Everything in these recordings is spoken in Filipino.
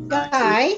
Guy?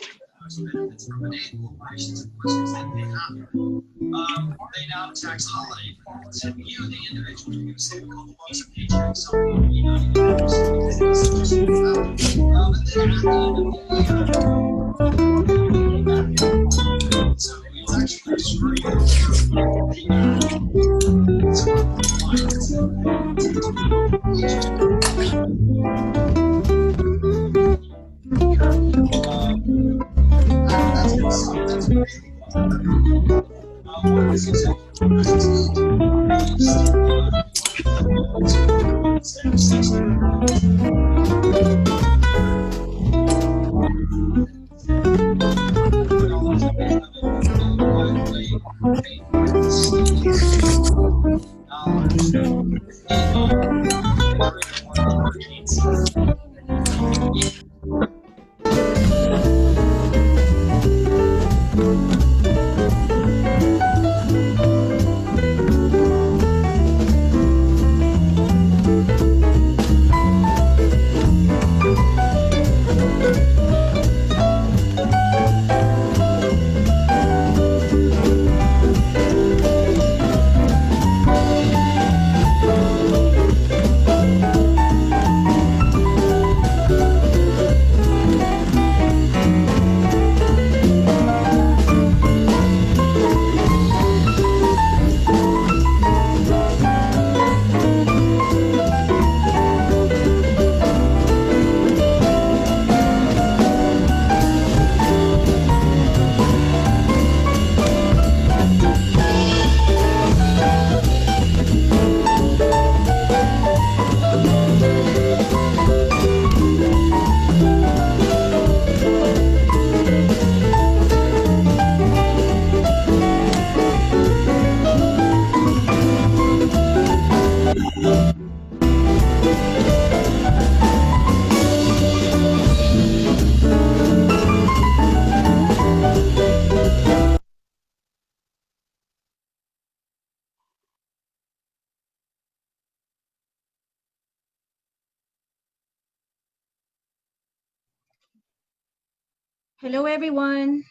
Hello, everyone.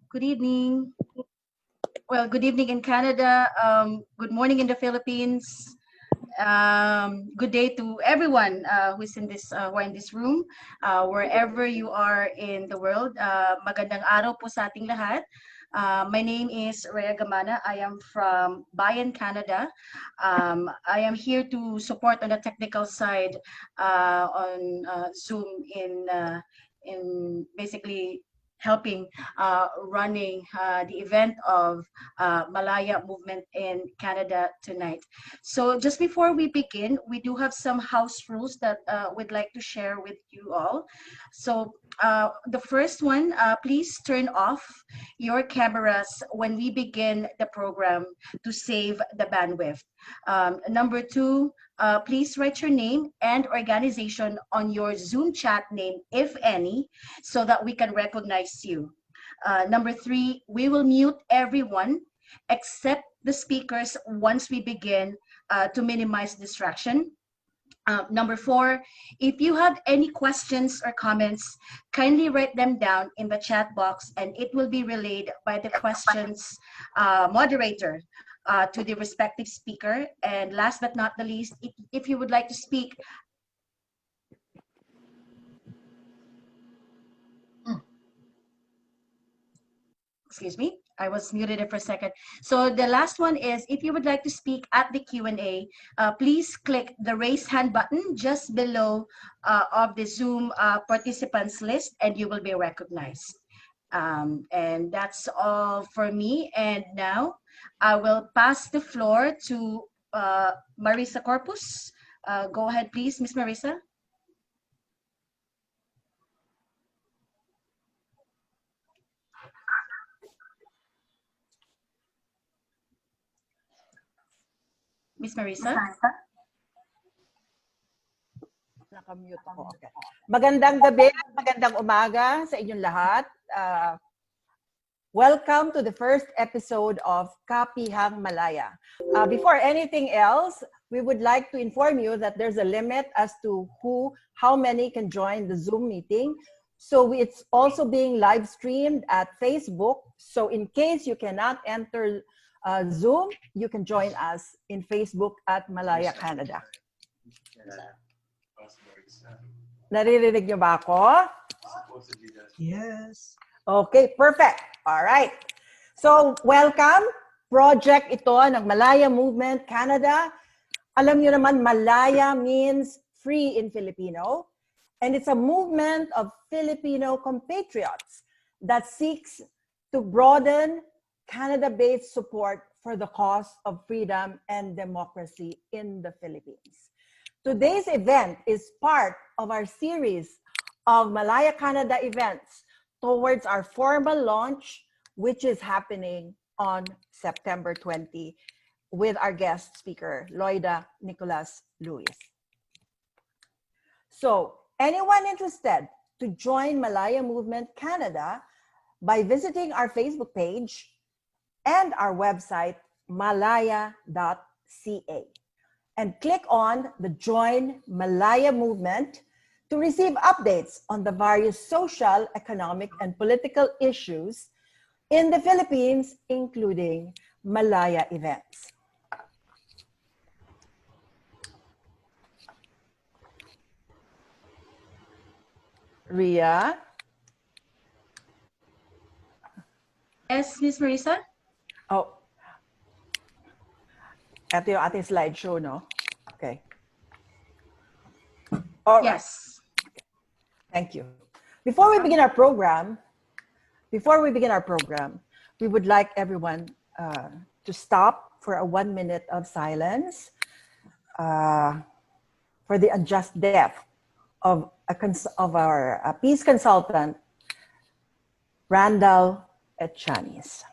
Good evening. Well, good evening in Canada. Good morning in the Philippines. Good day to everyone who's in this who are in this room, wherever you are in the world. Magandang araw po sa ating lahat. My name is Rhea Gamana. I am from Bayan, Canada. I am here to support on the technical side on Zoom in basically helping running the event of Malaya movement in Canada tonight. So just before we begin, we do have some house rules that we'd like to share with you all. So the first one, please turn off your cameras when we begin the program to save the bandwidth. Number two, please write your name and organization on your Zoom chat name, if any, so that we can recognize you. Number three, we will mute everyone except the speakers once we begin to minimize distraction. Number four, if you have any questions or comments, kindly write them down in the chat box and it will be relayed by the questions moderator to the respective speaker. And last but not the least, if you would like to speak, excuse me, I was muted for a second. So the last one is, if you would like to speak at the Q&A, please click the raise hand button just below of the Zoom participants list and you will be recognized. And that's all for me. And now I will pass the floor to Marisa Corpus. Go ahead, please, Miss Marisa. Miss Marisa? Nakamute ako. Okay. Magandang gabi, magandang umaga sa inyong lahat. Welcome to the first episode of Kapihang Malaya. Before anything else, we would like to inform you that there's a limit as to how many can join the Zoom meeting. So it's also being live streamed at Facebook. So in case you cannot enter Zoom, you can join us in Facebook at Malaya Canada. Naririnig niyo ba ako? Yes. Okay, perfect. All right. So, welcome. Project ito ng Malaya Movement Canada. Alam niyo naman, Malaya means free in Filipino. And it's a movement of Filipino compatriots that seeks to broaden Canada-based support for the cause of freedom and democracy in the Philippines. Today's event is part of our series of Malaya Canada events towards our formal launch, which is happening on September 20 with our guest speaker, Loida Nicolas Luis. So, anyone interested to join Malaya Movement Canada by visiting our Facebook page and our website, malaya.ca. And click on the Join Malaya Movement to receive updates on the various social, economic, and political issues in the Philippines, including Malaya events. Ria? Yes, Miss Marisa? Oh. Ito yung ating slideshow, no? Okay. All right. Yes. Thank you. Before we begin our program, we would like everyone to stop for a 1 minute of silence for the unjust death of our peace consultant, Randall Etchanis.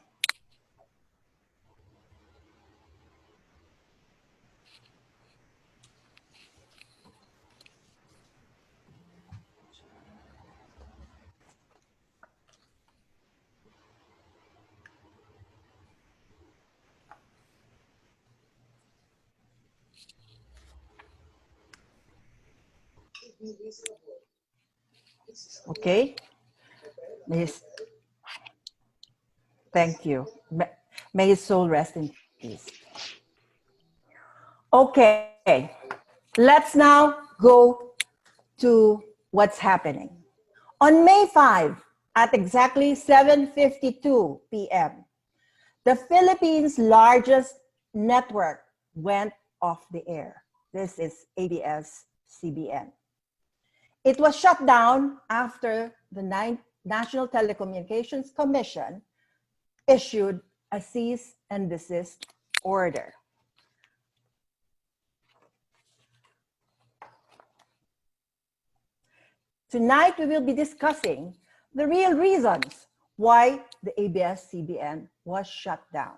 Okay. Thank you. May his soul rest in peace. Okay. Let's now go to what's happening. On May 5, at exactly 7:52 p.m., the Philippines' largest network went off the air. This is ABS-CBN. It was shut down after the National Telecommunications Commission issued a cease and desist order. Tonight, we will be discussing the real reasons why the ABS-CBN was shut down.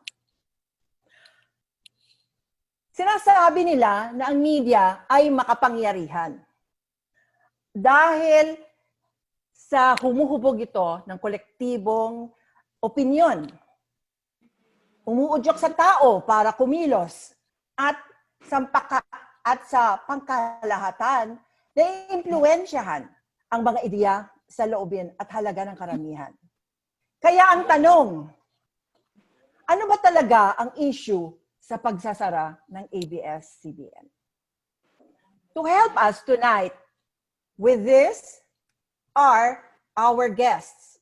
Sinasabi nila na ang media ay makapangyarihan dahil sa humuhubog ito ng kolektibong opinyon. Umuudyok sa tao para kumilos at sa pangkalahatan na impluwensyahan ang mga ideya sa loobin at halaga ng karamihan. Kaya ang tanong, ano ba talaga ang issue sa pagsasara ng ABS-CBN? To help us tonight with this are our guests.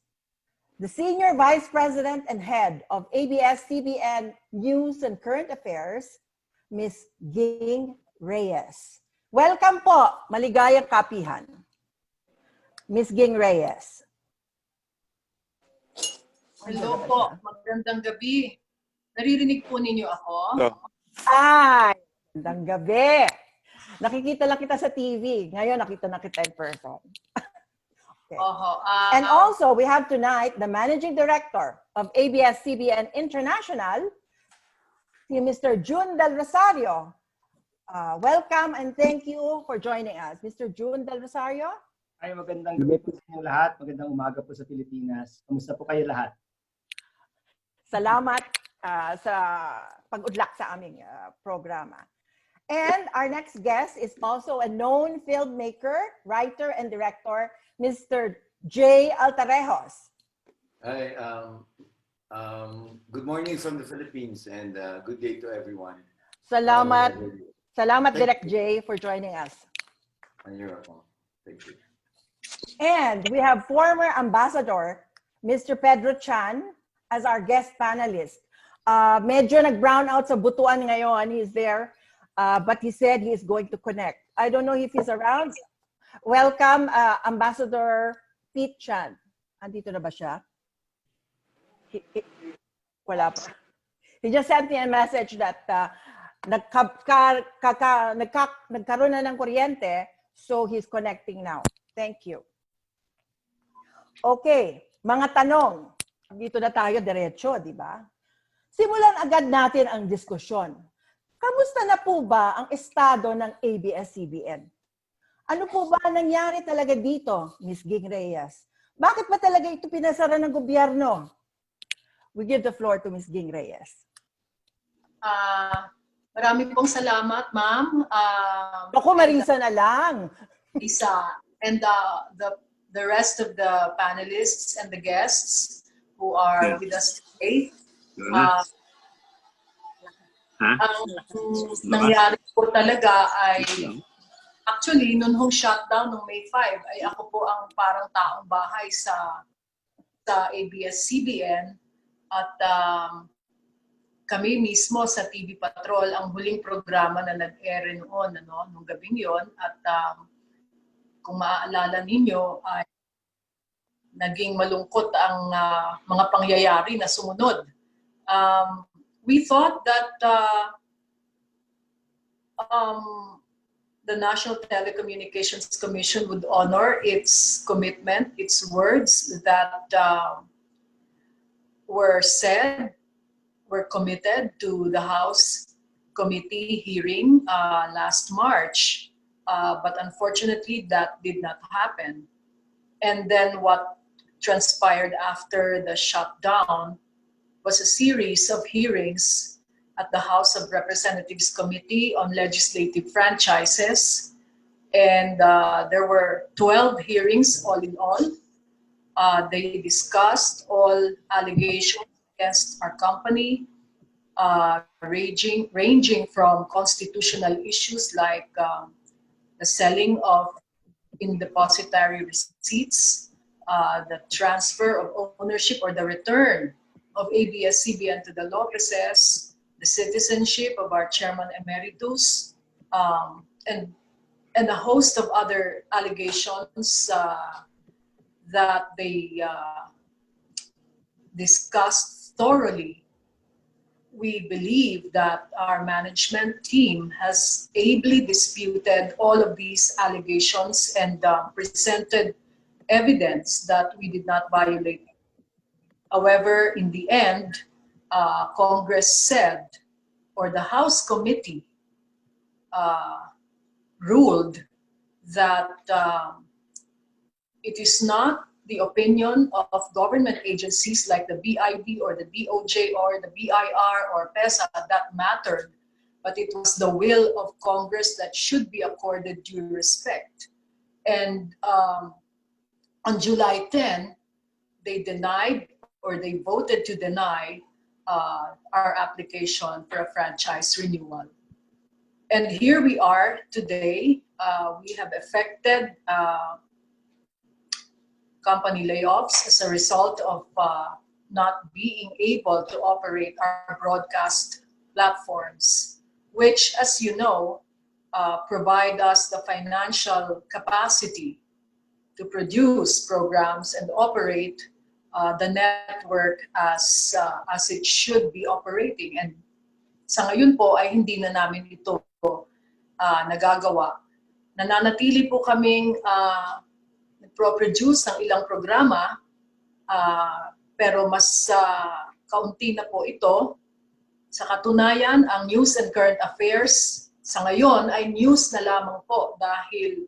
The Senior Vice President and Head of ABS-CBN News and Current Affairs, Ms. Ging Reyes. Welcome po, Maligayang Kapihan. Ms. Ging Reyes. Hello po, magandang gabi. Naririnig po ninyo ako? Ay, magandang gabi. Nakikita lang kita sa TV. Ngayon, nakita na kita in person. Okay. And also, we have tonight the Managing Director of ABS-CBN International, si Mr. Jun Del Rosario. Welcome and thank you for joining us. Mr. June Del Rosario? Ay, magandang gabi po sa inyo lahat. Magandang umaga po sa Pilipinas. Kamusta po kayo lahat? Salamat sa pag-udlak sa aming programa. And our next guest is also a known filmmaker, writer, and director, Mr. J. Altarejos. Hi, good morning from the Philippines and good day to everyone. Salamat, salamat Thank Direk J for joining us. And you're welcome. Thank you. And we have former ambassador, Mr. Pedro Chan, as our guest panelist. Medyo nag-brown out sa butuan ngayon. He's there, but he said he is going to connect. I don't know if he's around. Welcome, Ambassador Pete Chan. Andito na ba siya? Wala pa. He just sent me a message that nagkaroon na ng kuryente, so he's connecting now. Thank you. Okay, mga tanong. Dito na tayo diretso, di ba? Simulan agad natin ang diskusyon. Kamusta na po ba ang estado ng ABS-CBN? Ano po ba nangyari talaga dito, Ms. Ging Reyes? Bakit ba talaga ito pinasara ng gobyerno? We give the floor to Ms. Ging Reyes. Marami pong salamat, ma'am. Ako, Marisa na lang. Lisa, and the rest of the panelists and the guests who are with us today. Ang nangyari po talaga ay, actually, noon hong shutdown, noong May 5, ay ako po ang parang taong bahay sa ABS-CBN at kami mismo sa TV Patrol ang huling programa na nag-air noon, nung gabing yon. At kung maaalala ninyo, ay naging malungkot ang mga pangyayari na sumunod. We thought that the National Telecommunications Commission would honor its commitment, its words that were said, were committed to the House Committee hearing last March. But unfortunately, that did not happen. And then what transpired after the shutdown was a series of hearings at the House of Representatives Committee on Legislative Franchises. And there were 12 hearings all in all. They discussed all allegations against our company, ranging from constitutional issues like the selling of in-depositary receipts, the transfer of ownership or the return of ABS-CBN to the Lopezes, the citizenship of our chairman emeritus, and a host of other allegations that they discussed thoroughly. We believe that our management team has ably disputed all of these allegations and presented evidence that we did not violate. However, in the end, Congress said, or the House Committee ruled that it is not the opinion of government agencies like the BID or the DOJ or the BIR or PESA that mattered, but it was the will of Congress that should be accorded due respect. And on July 10, they denied or they voted to deny our application for a franchise renewal. And here we are today. We have effected company layoffs as a result of not being able to operate our broadcast platforms, which, as you know, provide us the financial capacity to produce programs and operate the network as it should be operating. And sa ngayon po ay hindi na namin ito nagagawa. Nananatili po kaming nagpro-produce ng ilang programa, pero mas kaunti na po ito. Sa katunayan, ang news and current affairs Sa ngayon ay news na lamang po dahil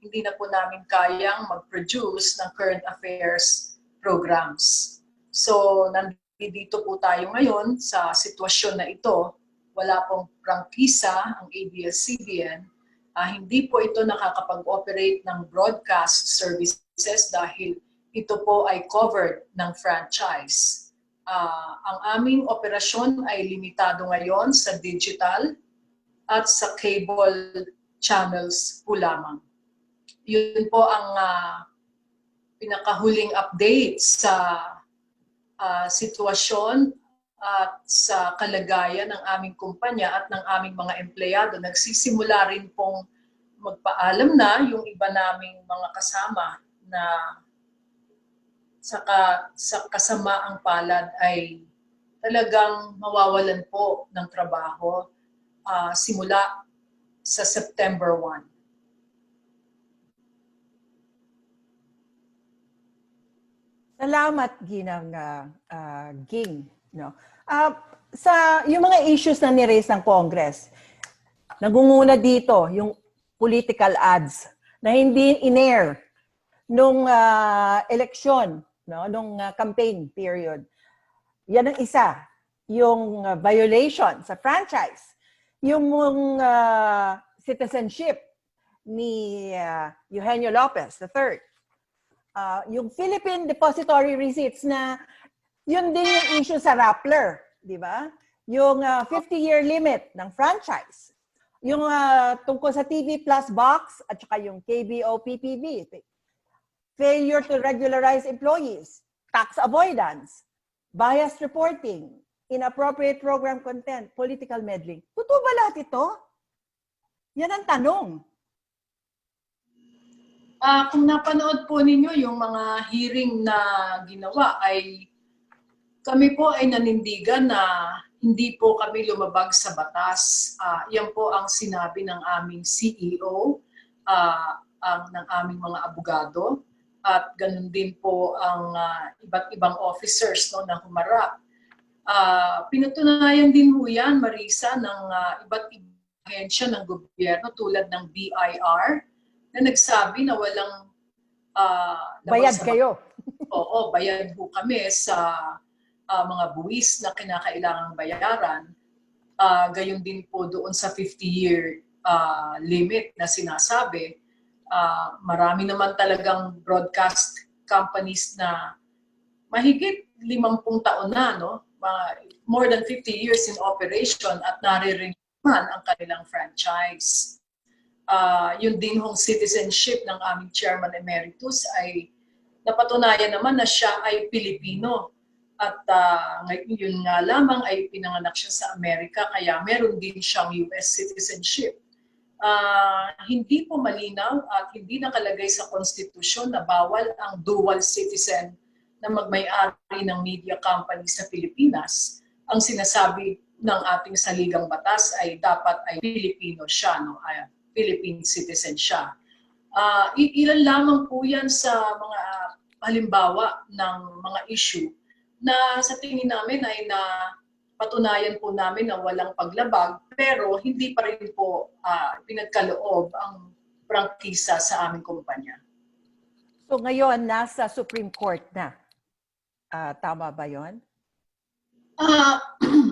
hindi na po namin kayang mag-produce ng current affairs programs. So, nandito po tayo ngayon sa sitwasyon na ito. Wala pong prangkisa ang ABS-CBN. Hindi po ito nakakapag-operate ng broadcast services dahil ito po ay covered ng franchise. Ang aming operasyon ay limitado ngayon sa digital at sa cable channels po lamang. Yun po ang pinakahuling update sa sitwasyon at sa kalagayan ng aming kumpanya at ng aming mga empleyado. Nagsisimula rin pong magpaalam na yung iba naming mga kasama na sa kasamaang palad ay talagang mawawalan po ng trabaho simula sa September 1. Salamat, Ginang Ging. No? Sa yung mga issues na ni-raise ng Congress, nagunguna dito yung political ads na hindi in-air nung eleksyon, no? Nung campaign period. Yan ang isa. Yung violation sa franchise. Yung citizenship ni Eugenio Lopez III. Yung Philippine Depository Receipts na yun din yung issue sa Rappler, di ba? Yung 50-year limit ng franchise. Yung tungkol sa TV Plus box at saka yung KBO PPV. Failure to regularize employees, tax avoidance, biased reporting, inappropriate program content, political meddling. Totoo ba lahat ito? Yan ang tanong. Kung napanood po ninyo yung mga hearing na ginawa ay kami po ay nanindigan na hindi po kami lumabag sa batas. Yan po ang sinabi ng aming CEO, ng aming mga abogado, at ganun din po ang iba't ibang officers no, na humarap. Pinutunayan din po yan, Marisa, ng iba't ibang ahensya ng gobyerno tulad ng BIR na nagsabi na walang Bayad kayo. Oo, bayad po kami sa mga buwis na kinakailangang bayaran. Gayon din po doon sa 50-year limit na sinasabi. Marami naman talagang broadcast companies na mahigit 50 taon na, no? More than 50 years in operation at nare-renew man ang kanilang franchise. Yun din hong citizenship ng aming Chairman Emeritus ay napatunayan naman na siya ay Pilipino. At yun nga lamang ay pinanganak siya sa Amerika kaya meron din siyang US citizenship. Hindi po malinaw at hindi nakalagay sa konstitusyon na bawal ang dual citizen na magmay-ari ng media company sa Pilipinas. Ang sinasabi ng ating saligang batas ay dapat ay Pilipino siya, no? Philippine citizen siya. Ilan lamang po yan sa mga halimbawa ng mga issue na sa tingin namin ay patunayan po namin na walang paglabag pero hindi pa rin po pinagkaloob ang prangkisa sa aming kumpanya. So ngayon, nasa Supreme Court na. Tama ba yun?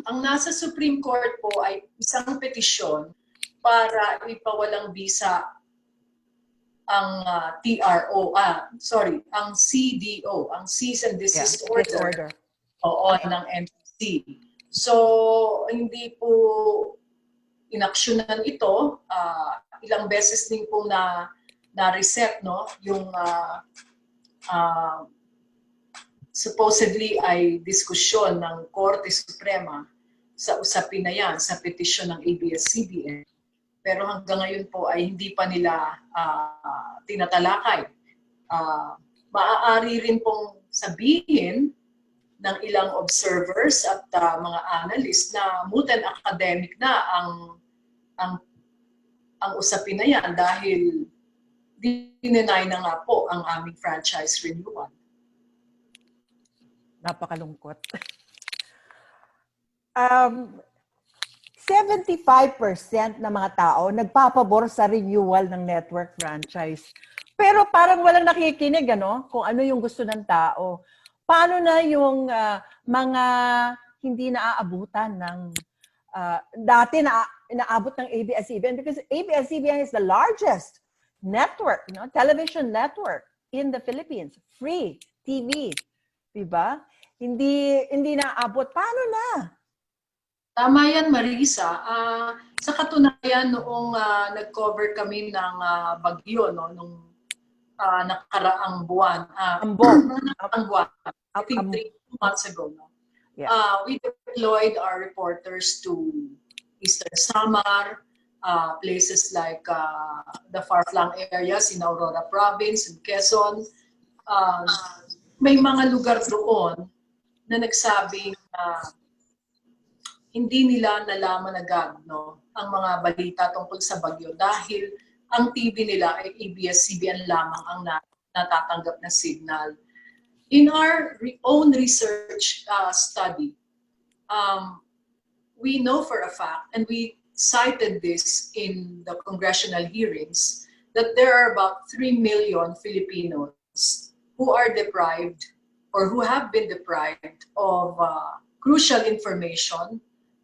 Ang nasa Supreme Court po ay isang petisyon para ipawalang bisa ang ang CDO, ang Cease and Desist Order. Oo, ng NTC. So, hindi po inaksyonan ito. Ilang beses din po na-reset, no? Yung supposedly ay diskusyon ng Korte Suprema sa usapin na yan, sa petisyon ng ABS-CBN. Pero hanggang ngayon po ay hindi pa nila tinatalakay. Maaari rin pong sabihin ng ilang observers at mga analysts na moot and academic na ang usapin na yan dahil dinenay na nga po ang aming franchise renewal. Napakalungkot. 75% ng mga tao nagpapabor sa renewal ng network franchise. Pero parang walang nakikinig, ano? Kung ano yung gusto ng tao. Paano na yung mga hindi naaabutan ng dati na inaabot ng ABS-CBN, because ABS-CBN is the largest network, television network in the Philippines, free TV, 'di ba? Hindi naabot. Paano na? Tama yan, Marisa. Sa katunayan, noong nag-cover kami ng bagyo, no, nung nakaraang buwan, nakaraang buwan, I think 3 months ago, no, we deployed our reporters to Eastern Samar, places like the far-flung areas in Aurora Province, in Quezon. May mga lugar doon na nagsabing hindi nila nalaman agad, no, ang mga balita tungkol sa bagyo dahil ang TV nila ay ABS-CBN lamang ang natatanggap na signal. In our own research study, we know for a fact, and we cited this in the congressional hearings, that there are about 3 million Filipinos who are deprived or who have been deprived of crucial information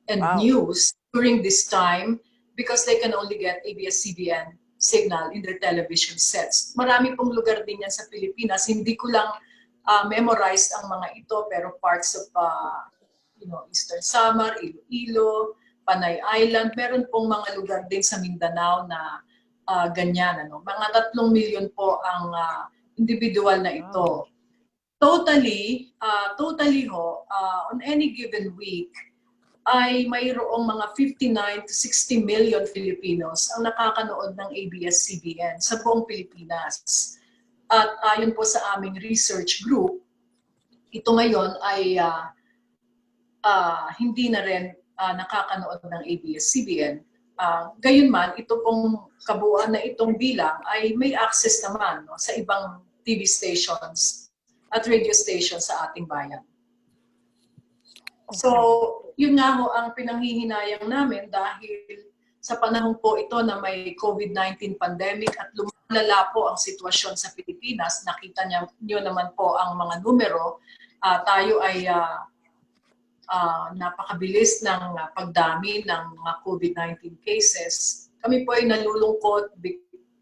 and news during this time because they can only get ABS-CBN signal in their television sets. Marami pong lugar din yan sa Pilipinas. Hindi ko lang memorized ang mga ito, pero parts of Eastern Samar, Iloilo, Panay Island, meron pong mga lugar din sa Mindanao na ganyan. Ano? Mga 3 million po ang individual na ito. Totally on any given week, ay mayroong mga 59 to 60 million Filipinos ang nakakanood ng ABS-CBN sa buong Pilipinas. At ayon po sa aming research group, ito ngayon ay hindi na rin nakakanood ng ABS-CBN. Gayunman, ito pong kabuuan na itong bilang ay may access naman, no, sa ibang TV stations at radio stations sa ating bayan. So, yun nga ho ang pinanghihinayang namin dahil sa panahon po ito na may COVID-19 pandemic at lumalala po ang sitwasyon sa Pilipinas, nakita niyo naman po ang mga numero, tayo ay napakabilis ng pagdami ng mga COVID-19 cases. Kami po ay nalulungkot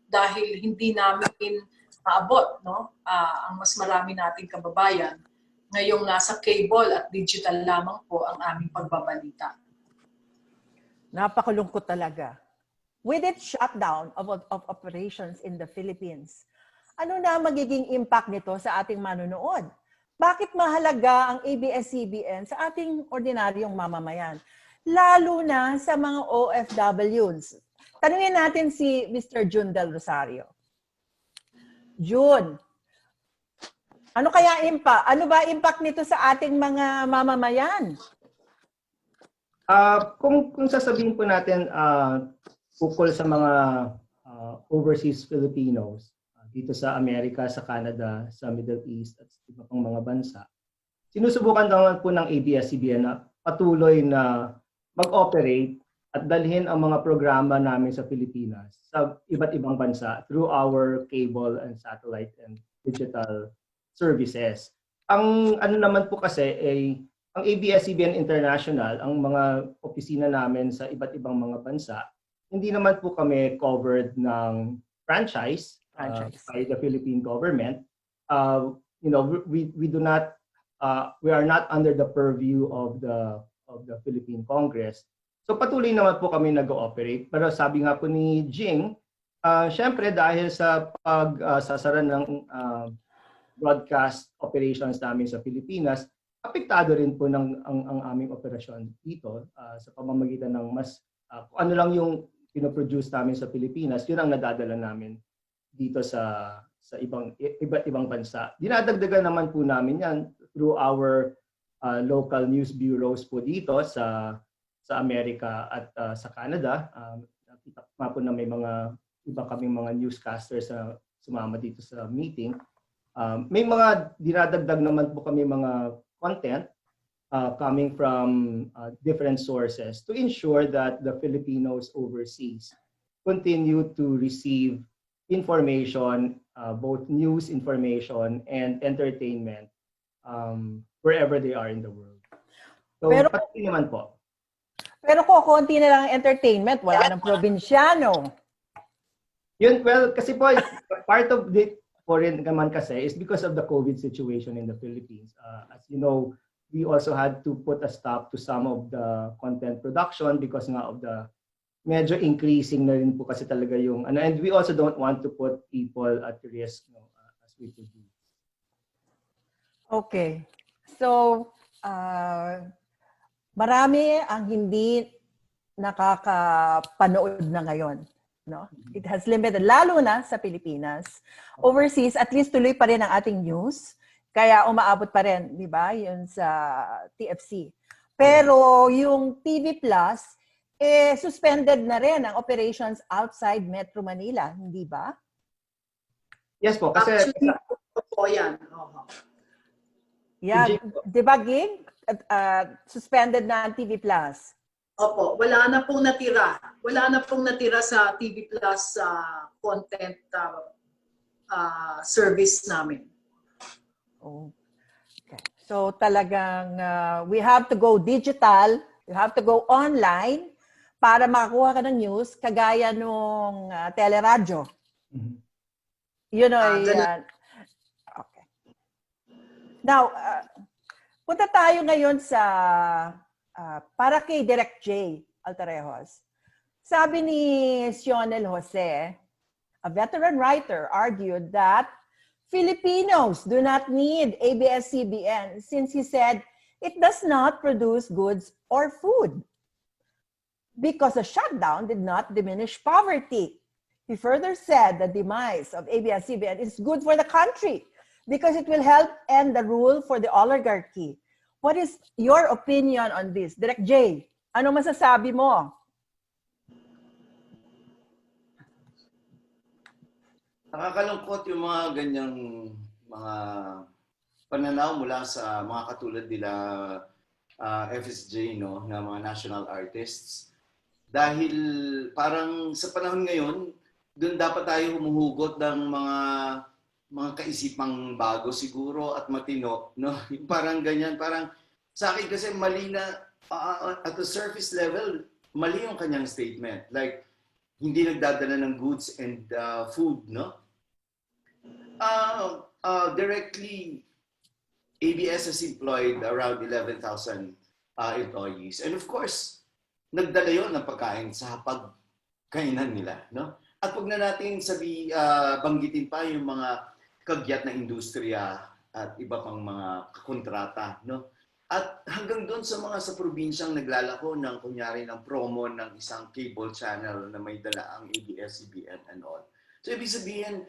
dahil hindi namin maabot, no? Ang mas marami nating kababayan. Ngayong nasa cable at digital lamang po ang aming pagbabalita. Napakalungkot talaga. With its shutdown of operations in the Philippines, ano na magiging impact nito sa ating manunood? Bakit mahalaga ang ABS-CBN sa ating ordinaryong mamamayan? Lalo na sa mga OFWs. Tanungin natin si Mr. Jun Del Rosario. Jun, ano kaya impact? Ano ba impact nito sa ating mga mamamayan? Kung sasabihin po natin ukol sa mga overseas Filipinos dito sa Amerika, sa Canada, sa Middle East at iba pang mga bansa, sinusubukan naman po ng ABS-CBN na patuloy na mag-operate at dalhin ang mga programa namin sa Pilipinas sa iba't ibang bansa through our cable and satellite and digital services. Ang ano naman po kasi ay ang ABS-CBN International, ang mga opisina namin sa iba't ibang mga bansa, hindi naman po kami covered ng franchise by the Philippine government. We do not we are not under the purview of the Philippine Congress. So patuloy naman po kami nag-ooperate. Pero sabi nga po ni Ging, syempre dahil sa pagsasara ng broadcast operations namin sa Pilipinas, apektado rin po ang aming operasyon dito sa pamamagitan ng mas kung ano lang yung pinoproduce namin sa Pilipinas, yun ang nadadala namin dito sa iba't ibang bansa. Dinadagdagan naman po namin yan through our local news bureaus po dito sa Amerika at sa Canada. Nakita po na may mga iba kaming mga newscasters na sumama dito sa meeting. May mga dinadagdag naman po kami mga content coming from different sources to ensure that the Filipinos overseas continue to receive information, both news information and entertainment wherever they are in the world. So, Pero- patuloy naman po. Pero konti na lang ang entertainment, wala nang probinsyano. Yun, well, kasi po, part of the po rin naman kasi is because of the COVID situation in the Philippines. As you know, we also had to put a stop to some of the content production because nga of the medyo increasing na rin po kasi talaga yung ano, and we also don't want to put people at risk, no, as we produce. Okay. So, marami ang hindi nakakapanood na ngayon. No? It has limited, lalo na sa Pilipinas. Overseas, at least tuloy pa rin ang ating news. Kaya umaabot pa rin, di ba, yun sa TFC. Pero yung TV Plus, suspended na rin ang operations outside Metro Manila, hindi ba? Yes po, kasi Actually, po yan. Yeah, Ging- di ba, Ging? Suspended na ang TV Plus. Opo, wala na pong natira. Wala na pong natira sa TV Plus content service namin. Oh. Okay. So talagang we have to go digital, we have to go online para makakuha ka ng news kagaya nung teleradyo. Mhm. You know, Ganun. okay. Now, punta tayo ngayon sa para kay Direct J. Altarejos. Sabi ni Sionel Jose, a veteran writer, argued that Filipinos do not need ABS-CBN since he said it does not produce goods or food because the shutdown did not diminish poverty. He further said the demise of ABS-CBN is good for the country because it will help end the rule for the oligarchy. What is your opinion on this? Direct J, ano masasabi mo? Nakakalungkot yung mga ganyang mga pananaw mula sa mga katulad nila FSJ, no, na mga national artists. Dahil parang sa panahon ngayon, doon dapat tayo humuhugot ng mga kaisipang bago siguro at matino, no? Parang ganyan, parang sa akin kasi mali na at the surface level, mali yung kanyang statement. Like, hindi nagdadala ng goods and food, no? Directly, ABS has employed around 11,000 employees. And of course, nagdala yun ng pagkain sa pagkainan nila, no? At huwag na natin banggitin pa yung mga kagyat na industriya at iba pang mga kontrata, no? At hanggang doon sa mga sa probinsyang naglalako ng kunyari ng promo ng isang cable channel na may dala ang ABS-CBN and all. So ibig sabihin,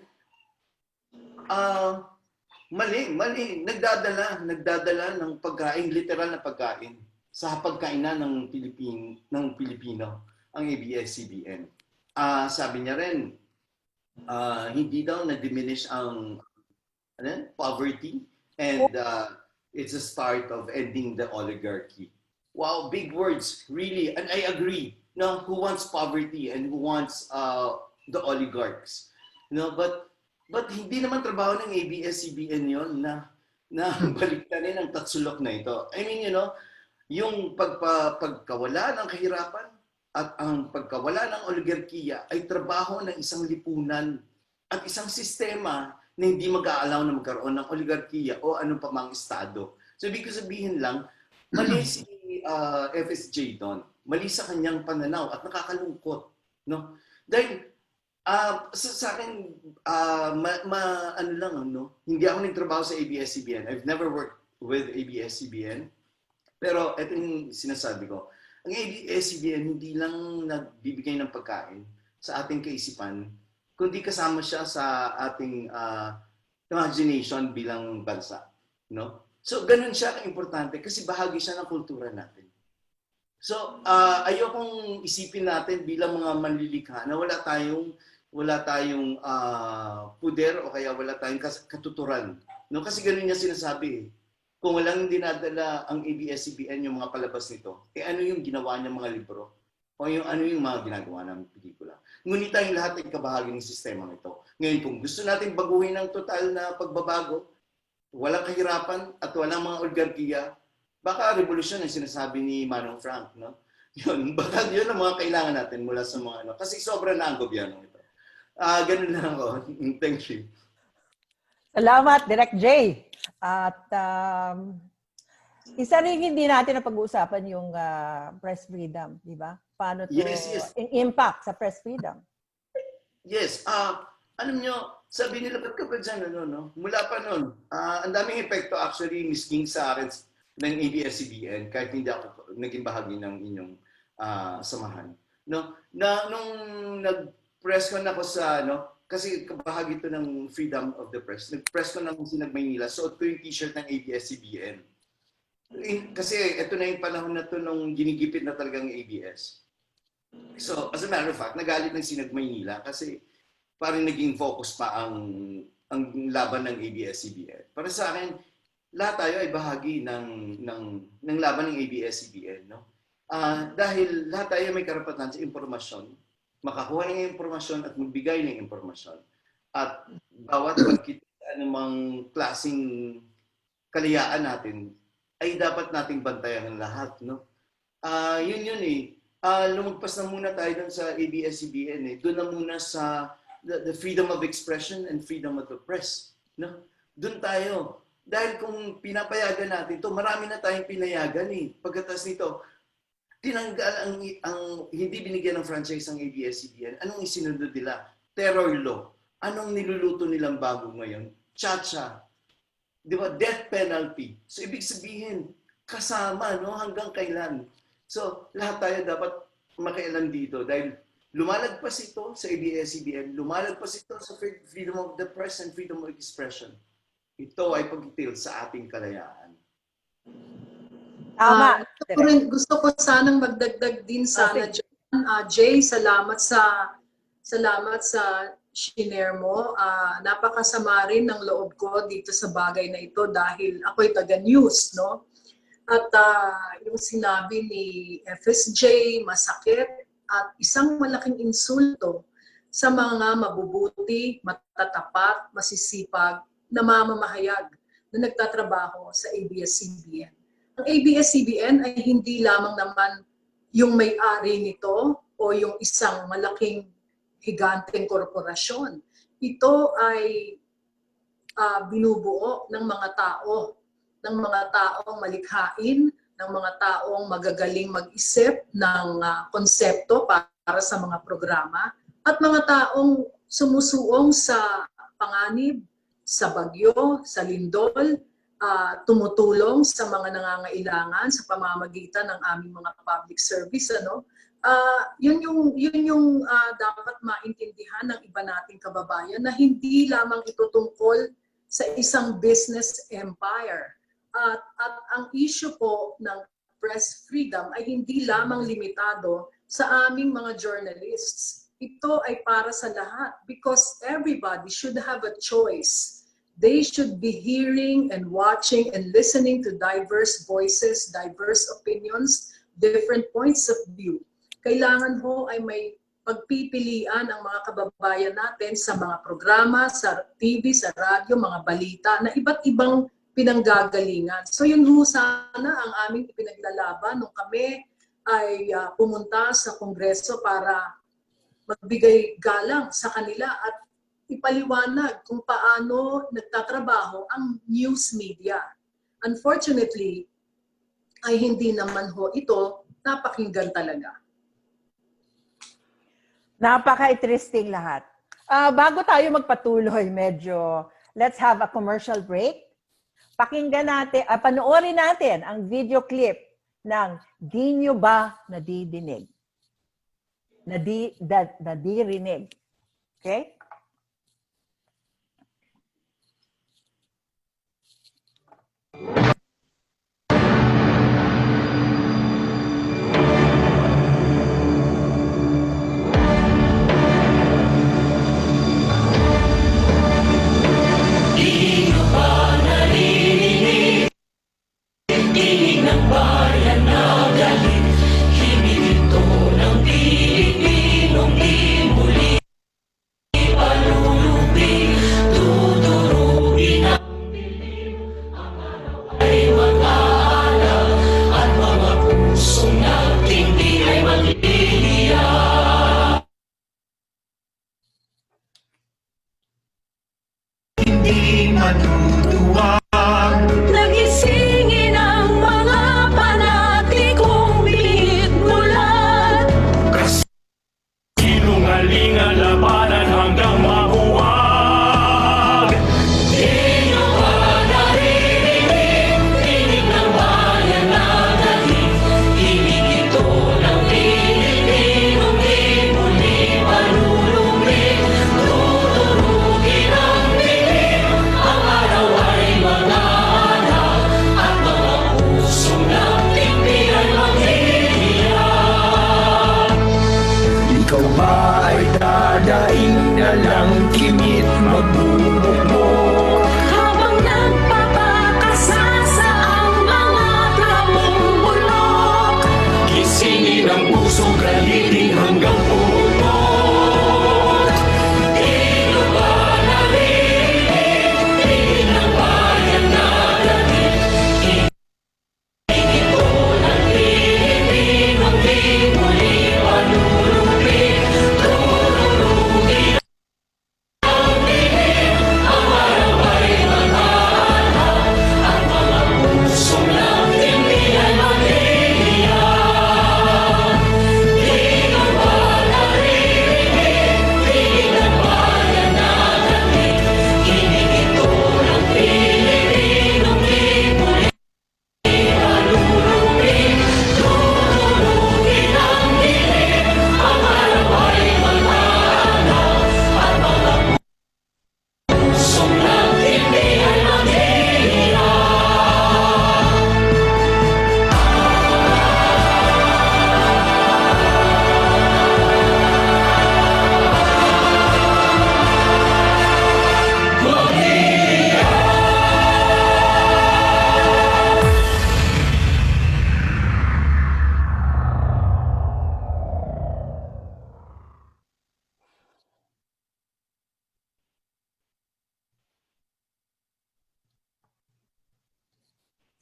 mali, nagdadala ng pagkain, literal na pagkain sa pagkainan ng Pilipino ang ABS-CBN. Sabi niya rin, hindi daw na-diminish ang poverty and it's a start of ending the oligarchy. Wow, big words, really. And I agree. No, who wants poverty and who wants the oligarchs? No, but hindi naman trabaho ng ABS-CBN yon na baliktarin ang tatsulok na ito. I mean, you know, yung pagkawala ng kahirapan at ang pagkawala ng oligarkiya ay trabaho ng isang lipunan at isang sistema na hindi mag-aalaw na magkaroon ng oligarkiya o anong pa mang estado. So, ibig sabihin lang, mali si FSJ doon. Mali sa kanyang pananaw at nakakalungkot. No? Dahil, sa akin, ano lang, no? Hindi ako nagtrabaho sa ABS-CBN. I've never worked with ABS-CBN. Pero ito yung sinasabi ko. Ang ABS-CBN hindi lang nagbibigay ng pagkain sa ating kaisipan, kundi kasama siya sa ating imagination bilang bansa, no? So ganun siya ka-importante kasi bahagi siya ng kultura natin. So ayokong isipin natin bilang mga manlilikha na wala tayong puder o kaya wala tayong katuturan, no? Kasi ganun niya sinasabi. Kung walang dinadala ang ABS-CBN yung mga palabas nito, ano yung ginawa niyang mga libro? O ano yung mga ginagawa ng pelikula? Ngunit tayong lahat ay kabahagi ng sistema nito. Ngayon, kung gusto natin baguhin ng total na pagbabago, walang kahirapan at walang mga oligarkiya, baka revolusyon ang sinasabi ni Manong Frank, no? Yun, baka yun ang mga kailangan natin mula sa mga ano. Kasi sobra na ang gobyerno ito. Ganun lang ako. Thank you. Salamat, Direk J. At isa rin hindi natin na pag-uusapan yung press freedom, di ba? Paano to, Yes. yung impact sa press freedom. Yes. Alam nyo, sabi nila ba't ka ba dyan, no? Mula pa nun, ang daming epekto actually, Miss Ging, sa akin ng ABS-CBN, kahit hindi ako naging bahagi ng inyong samahan. No? Nung nag-press con ako sa, kasi bahagi ito ng freedom of the press, nag-press con ako sa Maynila, suot ko yung t-shirt ng ABS-CBN. Kasi ito na yung panahon na ito nung ginigipit na talagang ABS. So, as a matter of fact, nagalit ng Sinag Maynila kasi parang naging focus pa ang laban ng ABS-CBN. Para sa akin, lahat tayo ay bahagi ng laban ng ABS-CBN. No? Dahil lahat tayo may karapatan sa impormasyon, makakuha ng impormasyon at magbigay ng impormasyon. At bawat pagkita anumang klaseng kalayaan natin, ay dapat nating bantayan ng lahat. No? Yun eh. Lumagpas na muna tayo dun sa ABS-CBN. Doon na muna sa the freedom of expression and freedom of the press. No? Doon tayo. Dahil kung pinapayagan natin to, marami na tayong pinayagan eh. Pagkatas nito, tinanggal ang hindi binigyan ng franchise ang ABS-CBN. Anong isinunod nila? Terror law. Anong niluluto nilang bago ngayon? Cha-cha. Di ba? Death penalty. So, ibig sabihin, kasama, no? Hanggang kailan? So, lahat tayo dapat makialam dito dahil lumalagpas ito sa ABS-CBN, lumalagpas ito sa freedom of the press and freedom of expression. Ito ay pagtitil sa ating kalayaan. Tama. Gusto ko sanang magdagdag din sana dyan. Jay, salamat sa shinare mo. Napakasama rin ng loob ko dito sa bagay na ito dahil ako'y taga-news, no? At yung sinabi ni FSJ, masakit at isang malaking insulto sa mga mabubuti, matatapat, masisipag na mamamahayag na nagtatrabaho sa ABS-CBN. Ang ABS-CBN ay hindi lamang naman yung may-ari nito o yung isang malaking higanteng korporasyon. Ito ay binubuo ng mga taong malikhain, ng mga taong magagaling mag-isip ng konsepto para sa mga programa, at mga taong sumusuong sa panganib, sa bagyo, sa lindol, tumutulong sa mga nangangailangan sa pamamagitan ng aming mga public service. Yun yung dapat maintindihan ng iba nating kababayan na hindi lamang ito tungkol sa isang business empire. At ang issue po ng press freedom ay hindi lamang limitado sa aming mga journalists. Ito ay para sa lahat because everybody should have a choice. They should be hearing and watching and listening to diverse voices, diverse opinions, different points of view. Kailangan ho ay may pagpipilian ang mga kababayan natin sa mga programa, sa TV, sa radyo, mga balita na iba't ibang pinanggagalingan. So yun ho sana ang aming ipinaglalaban nung kami ay pumunta sa Kongreso para magbigay galang sa kanila at ipaliwanag kung paano nagtatrabaho ang news media. Unfortunately, ay hindi naman ho ito napakinggan talaga. Napaka-interesting lahat. Bago tayo magpatuloy, let's have a commercial break. Pakinggan natin, panoorin natin ang video clip ng Di Nyo Ba Nadidinig? Nadirinig. Okay?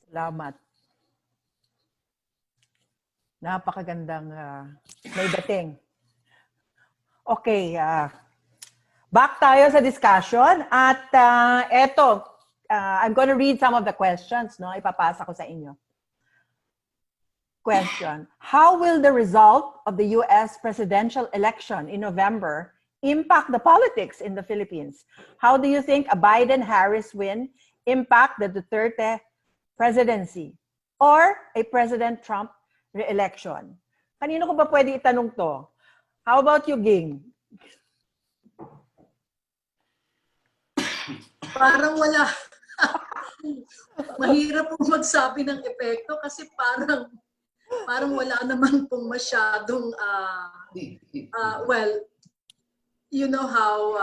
Salamat. Napakagandang may dating. Okay, back tayo sa discussion at eto, I'm going to read some of the questions, no? Ipapasa ko sa inyo. Question: how will the result of the US presidential election in November impact the politics in the Philippines? How do you think a Biden-Harris win impact the Duterte presidency or a President Trump re-election? Kanino ko ba pwede itanong to? How about you, Ging? Parang wala. Mahirap po magsabi ng epekto kasi parang wala naman pong masyadong well, you know how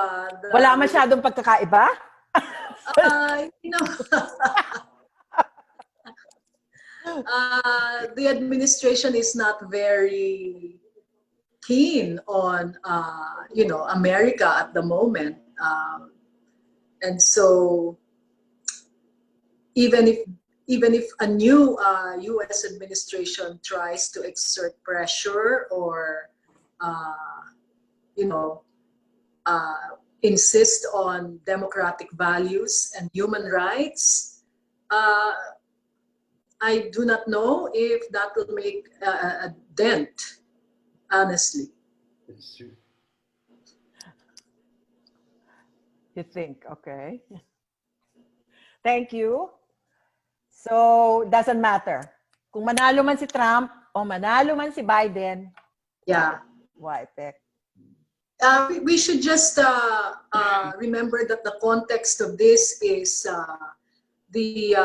Wala masyadong pagkakaiba? you know the administration is not very keen on you know, America at the moment, and so even if a new U.S. administration tries to exert pressure or you know, insist on democratic values and human rights, I do not know if that will make a dent, honestly. It's true. You think, okay. Thank you. So, doesn't matter. Kung manalo man si Trump o manalo man si Biden, Yeah. why effect? We should just remember that the context of this is the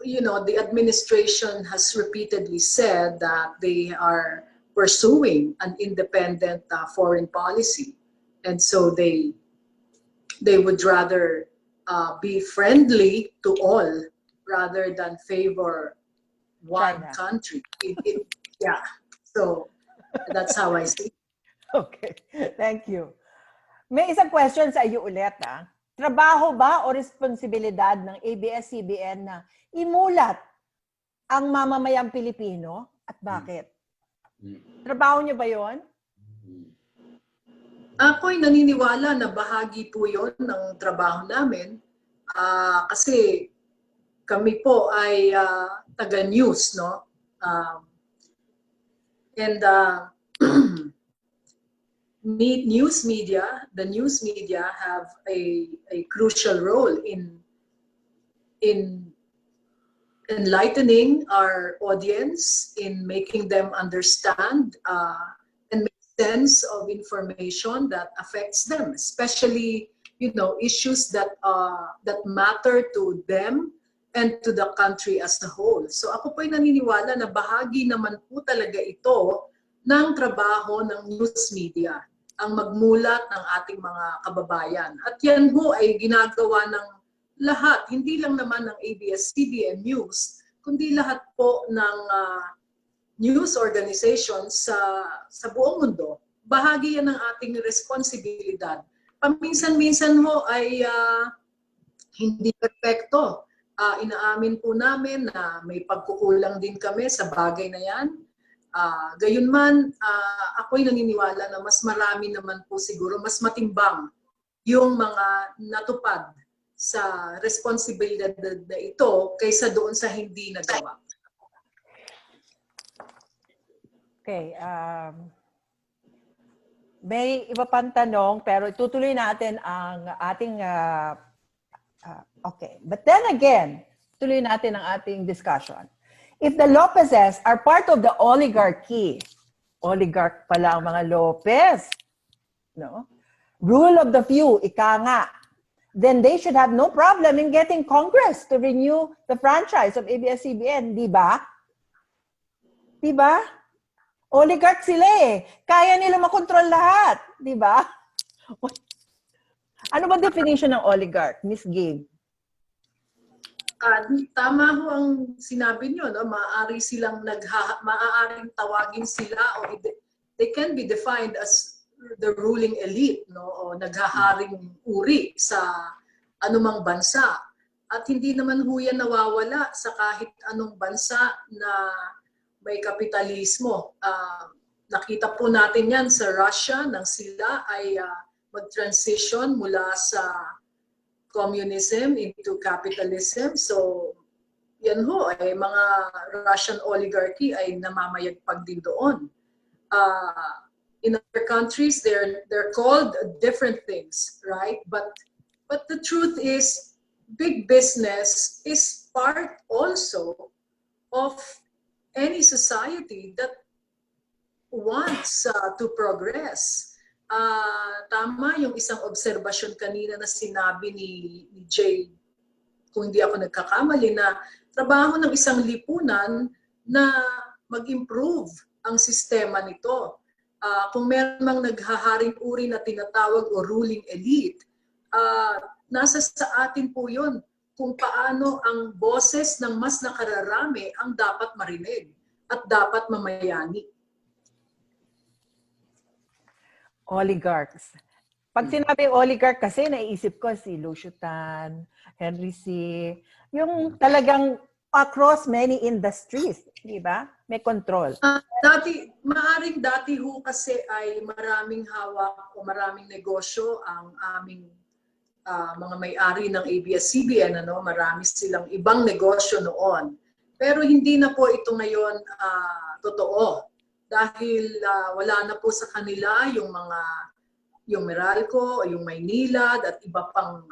you know, the administration has repeatedly said that they are pursuing an independent foreign policy, and so they would rather be friendly to all rather than favor one China. country. Yeah, so that's how I see it. Okay, thank you. May isang question sa iyo ulit. Trabaho ba o responsibilidad ng ABS-CBN na imulat ang mamamayang Pilipino at bakit? Trabaho niyo ba yon? Ako'y naniniwala na bahagi po yon ng trabaho namin kasi kami po ay taga-news, no? And the news media have a crucial role in enlightening our audience, in making them understand and make sense of information that affects them, especially, you know, issues that matter to them and to the country as a whole. So ako po'y naniniwala na bahagi naman po talaga ito ng trabaho ng news media, ang magmulat ng ating mga kababayan. At yan ho ay ginagawa ng lahat, hindi lang naman ng ABS-CBN News, kundi lahat po ng news organizations sa buong mundo. Bahagi yan ng ating responsibilidad. Paminsan-minsan ho ay hindi perfecto. Inaamin po namin na may pagkukulang din kami sa bagay na yan. Gayunman, ako'y naniniwala na mas marami naman po siguro, mas matimbang yung mga natupad sa responsibilidad na ito kaysa doon sa hindi nagawa. Okay. May iba pang tanong pero itutuloy natin ang ating okay. But then again, tuloy natin ang ating discussion. If the Lopezes are part of the oligarchy, oligarch pala ang mga Lopez, no? Rule of the few, ika nga, then they should have no problem in getting Congress to renew the franchise of ABS-CBN, di ba? Di ba? Oligarch sila eh. Kaya nila makontrol lahat, di ba? Ano ba definition ng oligarch, Miss Ging? Tama ho ang sinabi niyo, no? Maaaring tawagin sila o they can be defined as the ruling elite, no? O naghaharing uri sa anumang bansa. At hindi naman ho yan nawawala sa kahit anong bansa na may kapitalismo. Nakita po natin yan sa Russia nang sila ay mag-transition mula sa communism into capitalism. So yan ho, ay mga Russian oligarchy ay namamayagpag din doon. In other countries, they're called different things, right? But the truth is, big business is part also of any society that wants to progress. Tama yung isang obserbasyon kanina na sinabi ni Jay, kung hindi ako nagkakamali, na trabaho ng isang lipunan na mag-improve ang sistema nito. Kung meron mang naghaharing uri na tinatawag o ruling elite, nasa sa atin po yun kung paano ang boses ng mas nakararami ang dapat marinig at dapat mamayani. Oligarchs. Pag sinabi oligarch kasi, naiisip ko si Lucio Tan, Henry C. Yung talagang across many industries, di ba? May control. Maaring dati ho kasi ay maraming hawak o maraming negosyo ang aming mga may-ari ng ABS-CBN, marami silang ibang negosyo noon. Pero hindi na po ito ngayon totoo. Dahil wala na po sa kanila yung Meralco, yung Maynilad at iba pang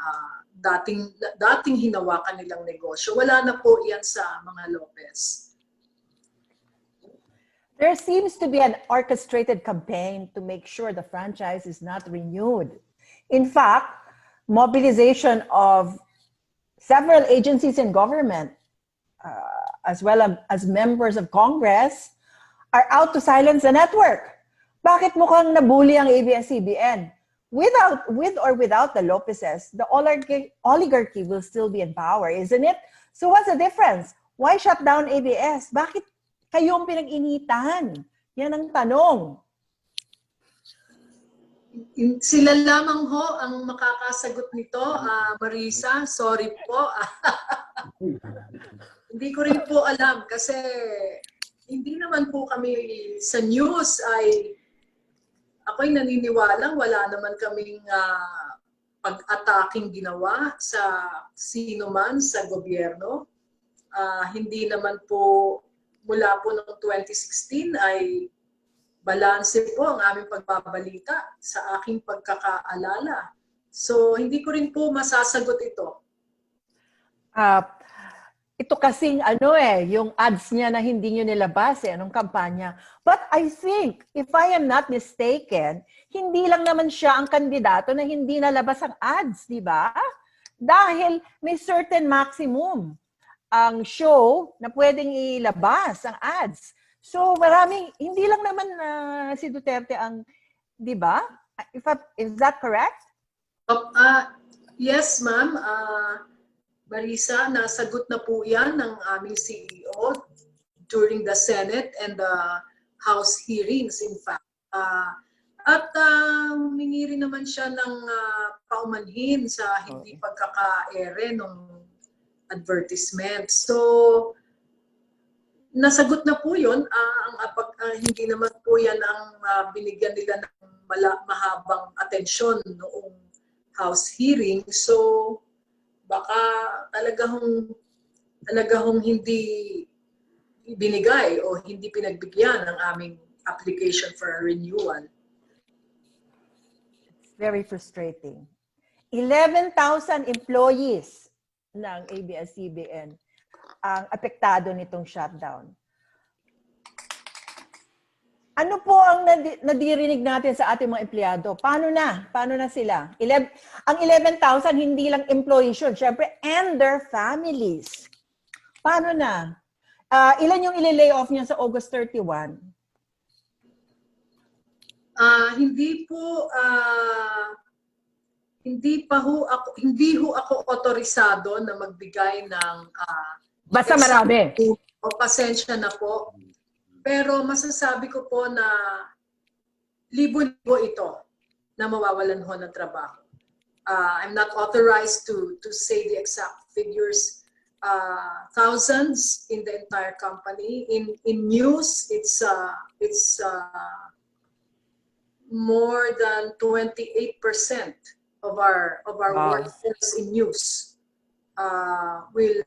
dating hinawakan nilang negosyo. Wala na po yan sa mga Lopez. There seems to be an orchestrated campaign to make sure the franchise is not renewed. In fact, mobilization of several agencies in government, as well as members of Congress, are out to silence the network. Bakit mukhang nabully ang ABS-CBN? With or without the Lopezes, the oligarchy will still be in power, isn't it? So what's the difference? Why shut down ABS? Bakit kayong pinag-initan? Yan ang tanong. Sila lamang ho ang makakasagot nito, Marisa. Sorry po. Hindi ko rin po alam kasi hindi naman po kami sa news ay ako'y naniniwalang wala naman kaming pag-ataking ginawa sa sino man sa gobyerno. Hindi naman po mula po noong 2016 ay balanse po ang aming pagbabalita sa aking pagkakaalala. So, hindi ko rin po masasagot ito. Ito kasing yung ads niya na hindi nyo nilabas anong kampanya. But I think, if I am not mistaken, hindi lang naman siya ang kandidato na hindi nalabas ang ads, di ba? Dahil may certain maximum ang show na pwedeng ilabas ang ads. So maraming, hindi lang naman si Duterte ang, di ba? Is that correct? Yes, ma'am. Marisa, nasagot na po yan ng aming CEO during the Senate and the House hearings, in fact. At humingi rin naman siya ng paumanhin sa hindi pagkaka-ere ng advertisement. So, nasagot na po yun. Hindi naman po yan ang binigyan nila ng mahabang atensyon noong House hearing. So, baka talagang hindi binigay o hindi pinagbigyan ng aming application for a renewal. It's very frustrating. 11,000 employees ng ABS-CBN ang apektado nitong shutdown. Ano po ang nadirinig natin sa ating mga empleyado? Paano na? Paano na sila? Ang 11,000 hindi lang employees yun, syempre, and their families. Paano na? Ilan yung ililay off niya sa August 31? Hindi ho ako otorisado na magbigay ng basta marami. O pasensya na po. Pero masasabi ko po na libo-libo ito na mawawalan ho ng trabaho. I'm not authorized to say the exact figures. Thousands in the entire company. In news, it's more than 28% of our Wow. workforce in news will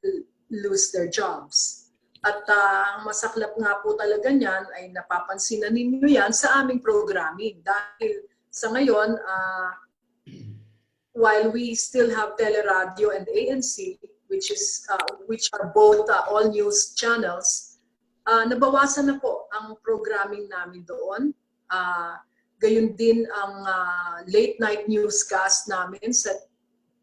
lose their jobs. At ang masaklap nga po talaga niyan ay napapansin na ninyo yan sa aming programming. Dahil sa ngayon, while we still have Teleradio and ANC, which are both all news channels, nabawasan na po ang programming namin doon. Gayun din ang late night newscast namin sa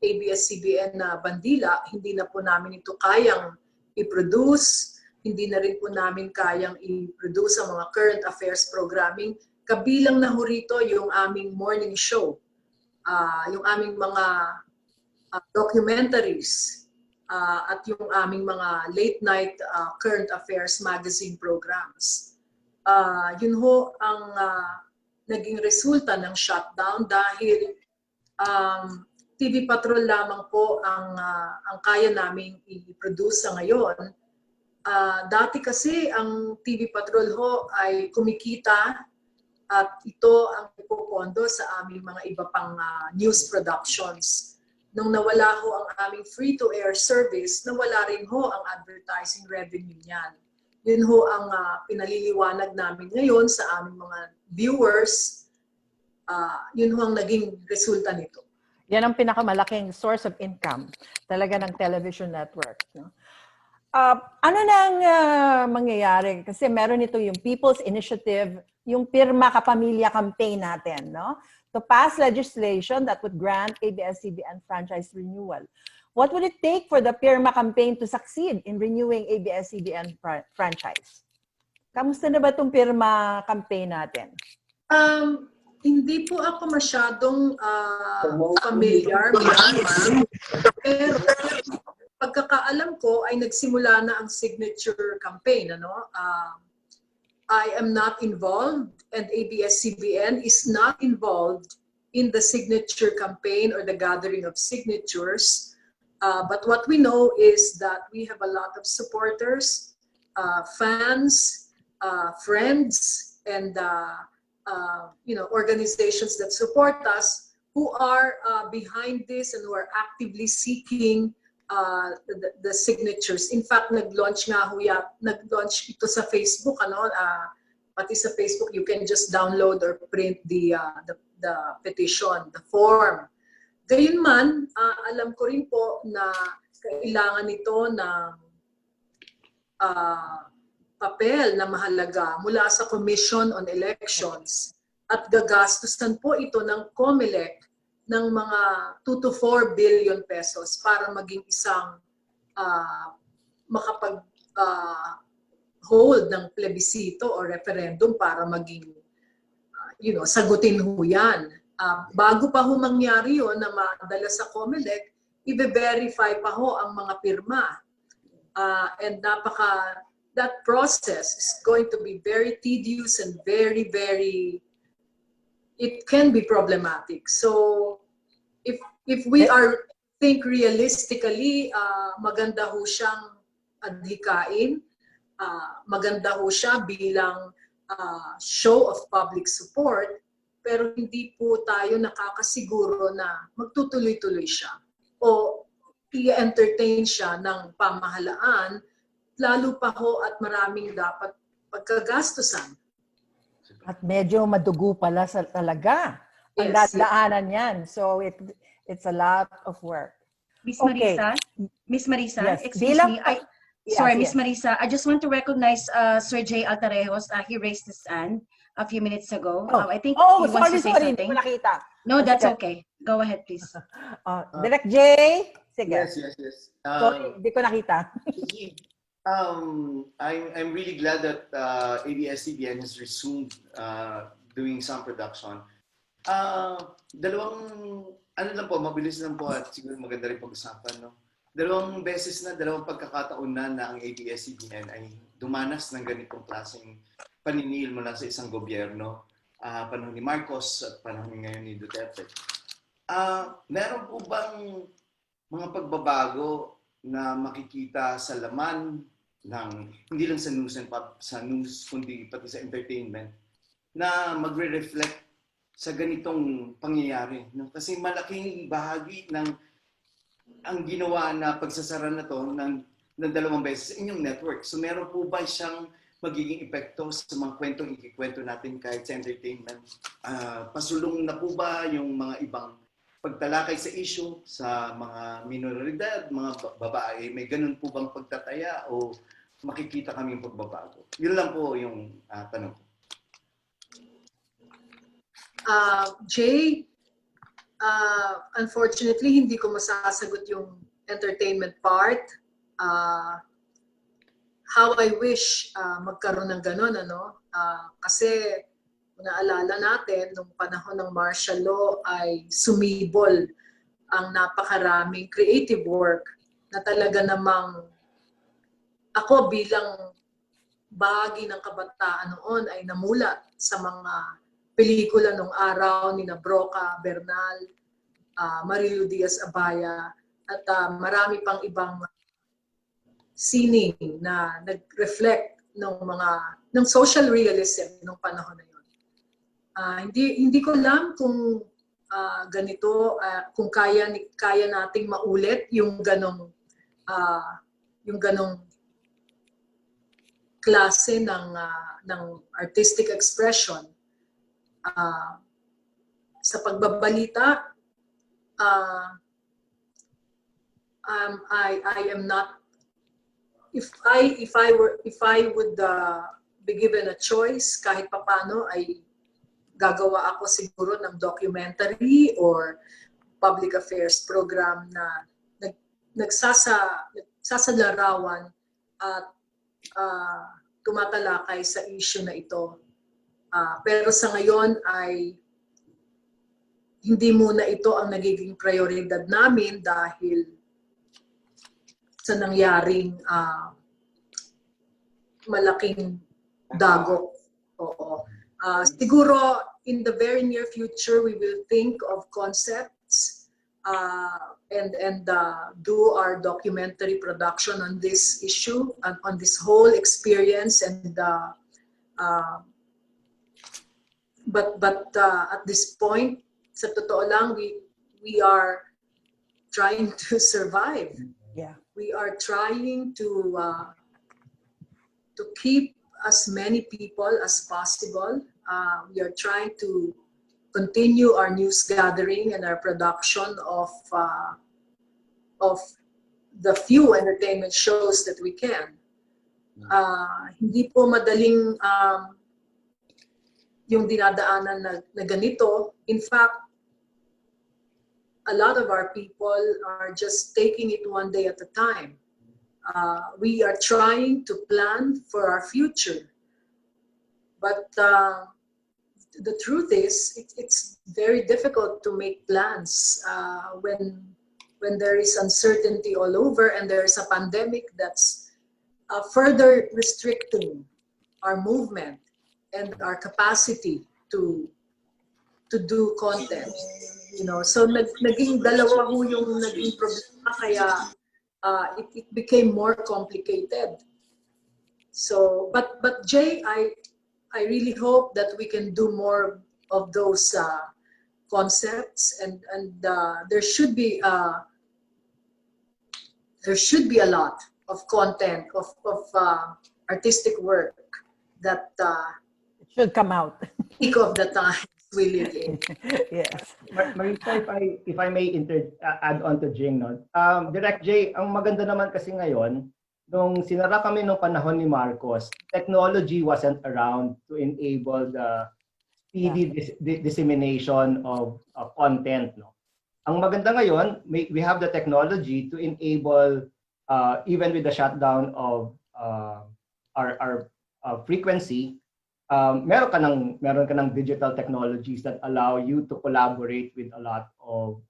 ABS-CBN na Bandila. Hindi na po namin ito kayang i-produce. Hindi na rin po namin kayang i-produce ang mga current affairs programming. Kabilang na ho rito yung aming morning show, yung aming mga documentaries, at yung aming mga late night current affairs magazine programs. Yun ho ang naging resulta ng shutdown dahil TV Patrol lamang po ang kaya naming i-produce sa ngayon. Dati kasi ang TV Patrol ho ay kumikita at ito ang ipopondo sa aming mga iba pang news productions. Nung nawala ho ang aming free-to-air service, nawala rin ho ang advertising revenue niyan. Yun ho ang pinaliliwanag namin ngayon sa aming mga viewers. Yun ho ang naging resulta nito. Yan ang pinakamalaking source of income talaga ng television network. No? Ano nang mangyayari? Kasi meron ito yung People's Initiative, yung Pirma Kapamilya campaign natin, no? To pass legislation that would grant ABS-CBN franchise renewal. What would it take for the Pirma campaign to succeed in renewing ABS-CBN franchise? Kamusta na ba itong Pirma campaign natin? Hindi po ako masyadong familiar, pero pagkakaalam ko ay nagsimula na ang signature campaign. I am not involved and ABS-CBN is not involved in the signature campaign or the gathering of signatures. But what we know is that we have a lot of supporters, fans, friends, and organizations that support us who are behind this and who are actively seeking the signatures. In fact, nag-launch ito sa Facebook, pati sa Facebook you can just download or print the petition, the form. Gayunman, alam ko rin po na kailangan nito ng papel na mahalaga mula sa Commission on Elections at gagastusan po ito ng COMELEC ng mga 2 to 4 billion pesos para maging isang hold ng plebisito o referendum para maging sagutin ho yan. Bago pa ho mangyari yun na madala sa COMELEC, i-verify pa ho ang mga pirma. And that process is going to be very tedious and very, very, it can be problematic. So if we think realistically, maganda ho siyang adhikain, maganda ho siya bilang show of public support, pero hindi po tayo nakakasiguro na magtutuloy-tuloy siya o i-entertain siya ng pamahalaan, lalo pa ho at maraming dapat pagkagastusan. At medyo madugo pala talaga ang Yes. dadaanan yan. So it's a lot of work. Miss Okay. Marisa, Yes. excuse me. Miss yes. Marisa, I just want to recognize Sir J. Altarejos. He raised his hand a few minutes ago. I think he wants to say sorry, hindi something. ko nakita. No, that's Sige. okay. Go ahead, please. Direct J, sige. Yes. Sorry, hindi ko nakita. I'm really glad that ABS-CBN has resumed doing some production. Ano lang po, mabilis lang po at siguro maganda rin pag-usapan, no? Dalawang pagkakataon na ang ABS-CBN ay dumanas ng ganitong klaseng paninil mula sa isang gobyerno, panahon ni Marcos at panahon ngayon ni Duterte. Meron po bang mga pagbabago na makikita sa laman ng hindi lang sa news kundi pati sa entertainment na magre-reflect sa ganitong pangyayari, no? Kasi malaking bahagi ng ang ginawa na pagsasara na to ng 2 beses inyong network. So meron po ba siyang magiging epekto sa mga kwentong ikikwento natin kahit sa entertainment? Pasulong na po ba yung mga ibang pagtalakay sa issue sa mga minoridad, mga babae? May ganun po bang pagtataya o makikita kaming pagbabago? Yun lang po yung tanong ko. Jay, unfortunately, hindi ko masasagot yung entertainment part. How I wish magkaroon ng ganun, ano? Kasi naalala natin, nung panahon ng martial law ay sumibol ang napakaraming creative work na talaga namang ako bilang bahagi ng kabataan noon ay namulat sa mga pelikula nung araw ni Broca, Bernal, Marilu Diaz-Abaya at marami pang ibang sining na nag-reflect ng social realism nung panahon na yun. Hindi ko alam kung ganito, kung kaya nating maulit yung ganong klase ng artistic expression. Sa pagbabalita, I am not. If I would be given a choice, kahit papano ay gagawa ako siguro ng documentary or public affairs program na nagsasalarawan at tumatalakay sa issue na ito. Pero sa ngayon ay hindi muna ito ang nagiging prioridad namin dahil sa nangyaring malaking dagok. Oo. Siguro in the very near future we will think of concepts and do our documentary production on this issue and on this whole experience and but at this point, sa totoo lang, we are trying to survive. Yeah. We are trying to keep as many people as possible. We are trying to continue our news gathering and our production of the few entertainment shows that we can. Hindi po madaling yung dinadaanan na ganito. In fact, a lot of our people are just taking it one day at a time. We are trying to plan for our future. But the truth is, it's very difficult to make plans when there is uncertainty all over and there is a pandemic that's further restricting our movement and our capacity to do content, you know. So naging dalawa ho yung naging problema, kaya it became more complicated. So but Jay, I really hope that we can do more of those concepts and there should be a lot of content of artistic work that Should come out. peak of the times we live in. Yes. Marisa, if I may add on to Ging, no? Direct J, ang maganda naman kasi ngayon, nung sinara kami nung panahon ni Marcos, technology wasn't around to enable the speedy dissemination of content, no? Ang maganda ngayon, we have the technology to enable even with the shutdown of our frequency, meron ka ng digital technologies that allow you to collaborate with a lot of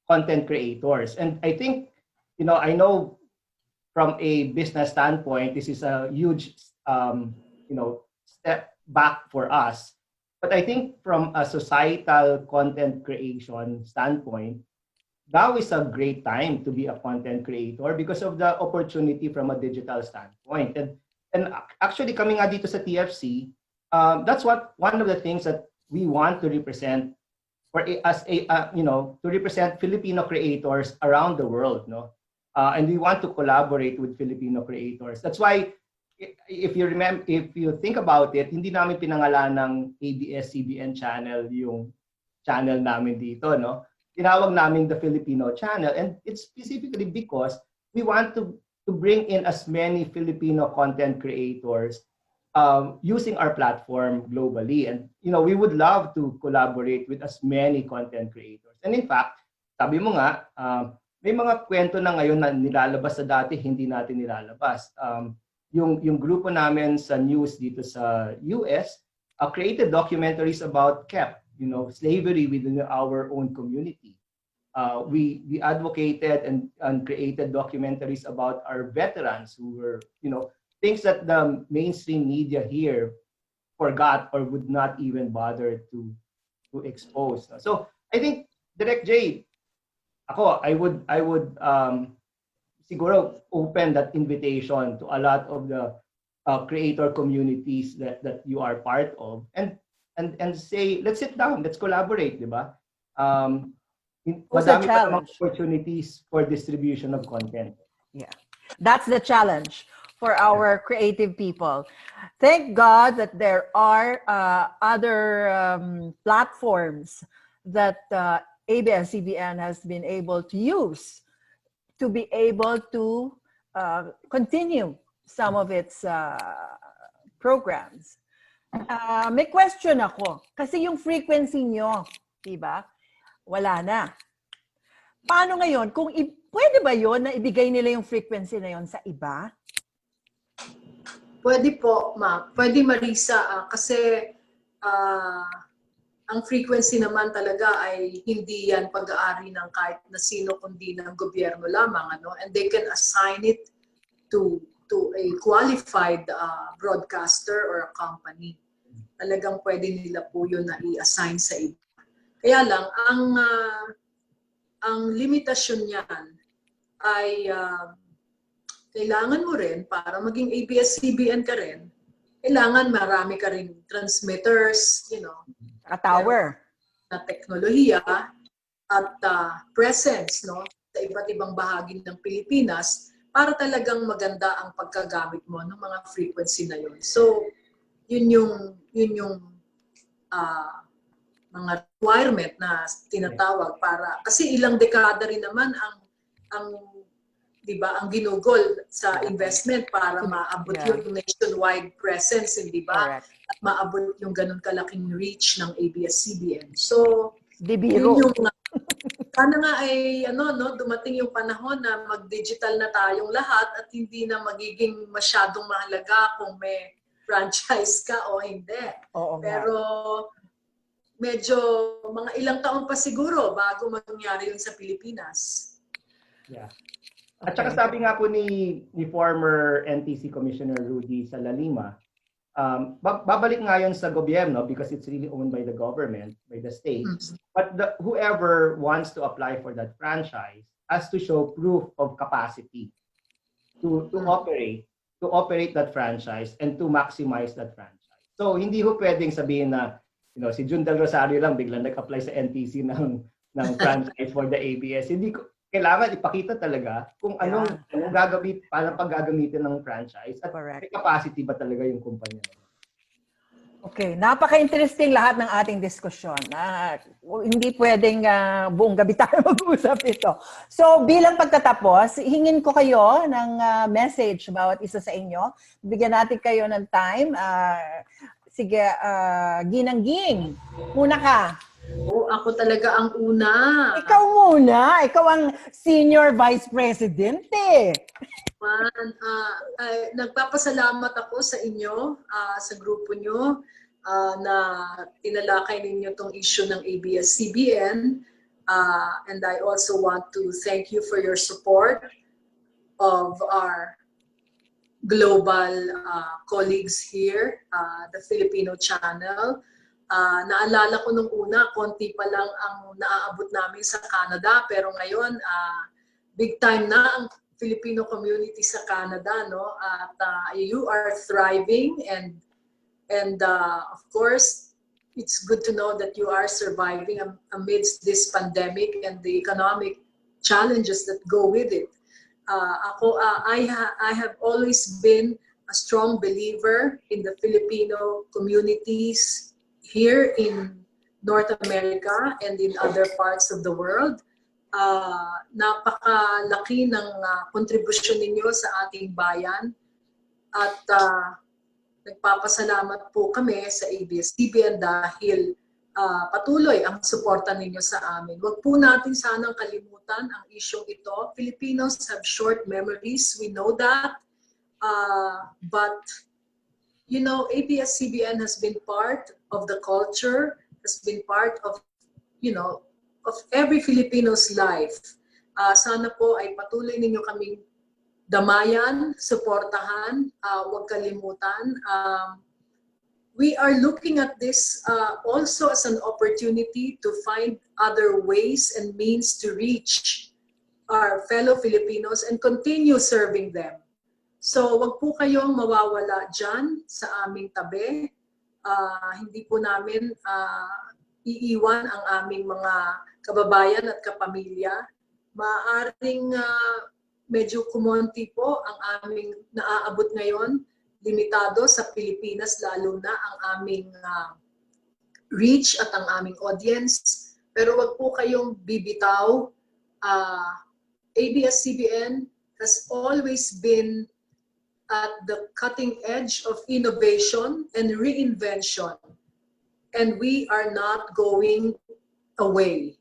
content creators. And I think, I know from a business standpoint, this is a huge, step back for us. But I think from a societal content creation standpoint, now is a great time to be a content creator because of the opportunity from a digital standpoint. And actually coming nga dito sa TFC, that's one of the things that we want to represent to represent Filipino creators around the world, no? And we want to collaborate with Filipino creators. That's why if you think about it, hindi namin pinangalan ng ABS-CBN channel yung channel namin dito, no? Tinawag namin the Filipino channel, and it's specifically because we want to bring in as many Filipino content creators using our platform globally. And we would love to collaborate with as many content creators. And in fact, sabi mo nga, may mga kwento na ngayon na nilalabas sa dati hindi natin nilalabas. Yung grupo namin sa news dito sa US created documentaries about KEP, slavery within our own community. We advocated and created documentaries about our veterans who were, things that the mainstream media here forgot or would not even bother to expose. So I think, Direct J, I would siguro open that invitation to a lot of the creator communities that you are part of, and say, let's sit down, let's collaborate, di ba? Madami pa namang opportunities for distribution of content. Yeah, that's the challenge for our creative people. Thank God that there are other platforms that ABS-CBN has been able to use to be able to continue some of its programs. May question ako. Kasi yung frequency nyo, diba? Wala na. Paano ngayon? Pwede ba yon na ibigay nila yung frequency na yon sa iba? Pwede po, Ma. Pwede, Marisa. Kasi ang frequency naman talaga ay hindi yan pag-aari ng kahit na sino kundi ng gobyerno lamang. And they can assign it to a qualified broadcaster or a company. Talagang pwede nila po yun na i-assign sa iba. Kaya lang, ang limitasyon niyan ay kailangan mo rin, para maging ABS-CBN ka rin, kailangan marami ka rin transmitters, A tower. Na teknolohiya at presence, sa iba't ibang bahagi ng Pilipinas para talagang maganda ang pagkagamit mo ng mga frequency na yun. So, yun yung mga requirement na tinatawag para, kasi ilang dekada rin naman ang ang ginugol sa investment para maabot yung nationwide presence, di ba? At maabot yung ganun kalaking reach ng ABS-CBN. So, yun yung sana nga ay dumating yung panahon na mag-digital na tayong lahat at hindi na magiging masyadong mahalaga kung may franchise ka o hindi. Pero medyo mga ilang taon pa siguro bago mangyari yun sa Pilipinas. Yeah. At saka sabi nga po ni former NTC Commissioner Rudy Salalima, babalik nga yun sa gobyerno because it's really owned by the government, by the state. But whoever wants to apply for that franchise has to show proof of capacity to operate that franchise and to maximize that franchise. So hindi ho pwedeng sabihin na si Jun Del Rosario lang biglang nag-apply sa NTC ng franchise for the ABS. Hindi kailangan ipakita talaga kung anong paggagamitin ng franchise at may capacity ba talaga yung kumpanya. Okay, napaka-interesting lahat ng ating diskusyon. Hindi pwedeng buong gabi tayo mag-usap ito. So, bilang pagtatapos, hingin ko kayo ng message bawat isa sa inyo. Bigyan natin kayo ng time. Sige, Ging. Muna ka. Ako talaga ang una. Ikaw muna. Ikaw ang Senior Vice President Nagpapasalamat ako sa inyo, sa grupo nyo, na tinalakay ninyo tong issue ng ABS-CBN. And I also want to thank you for your support of our global colleagues here, the Filipino channel. Naalala ko nung una, konti pa lang ang naaabot namin sa Canada, pero ngayon, big time na ang Filipino community sa Canada, no? At you are thriving, and of course, it's good to know that you are surviving amidst this pandemic and the economic challenges that go with it. I have always been a strong believer in the Filipino communities here in North America and in other parts of the world. Napakalaki ng kontribusyon ninyo sa ating bayan, at nagpapasalamat po kami sa ABS-CBN dahil patuloy ang suporta ninyo sa amin. Huwag po natin sanang kalimutan ang isyong ito. Filipinos have short memories, we know that, but you know, ABS-CBN has been part of the culture, has been part of, you know, of every Filipino's life. Sana po ay patuloy ninyo kaming damayan, suportahan, huwag kalimutan. We are looking at this also as an opportunity to find other ways and means to reach our fellow Filipinos and continue serving them. So wag po kayong mawawala dyan sa aming tabi. Hindi po namin iiwan ang aming mga kababayan at kapamilya. Maaring medyo kumonti po ang aming naaabot ngayon, limitado sa Pilipinas, lalo na ang aming reach at ang aming audience. Pero wag po kayong bibitaw. ABS-CBN has always been at the cutting edge of innovation and reinvention. And we are not going away.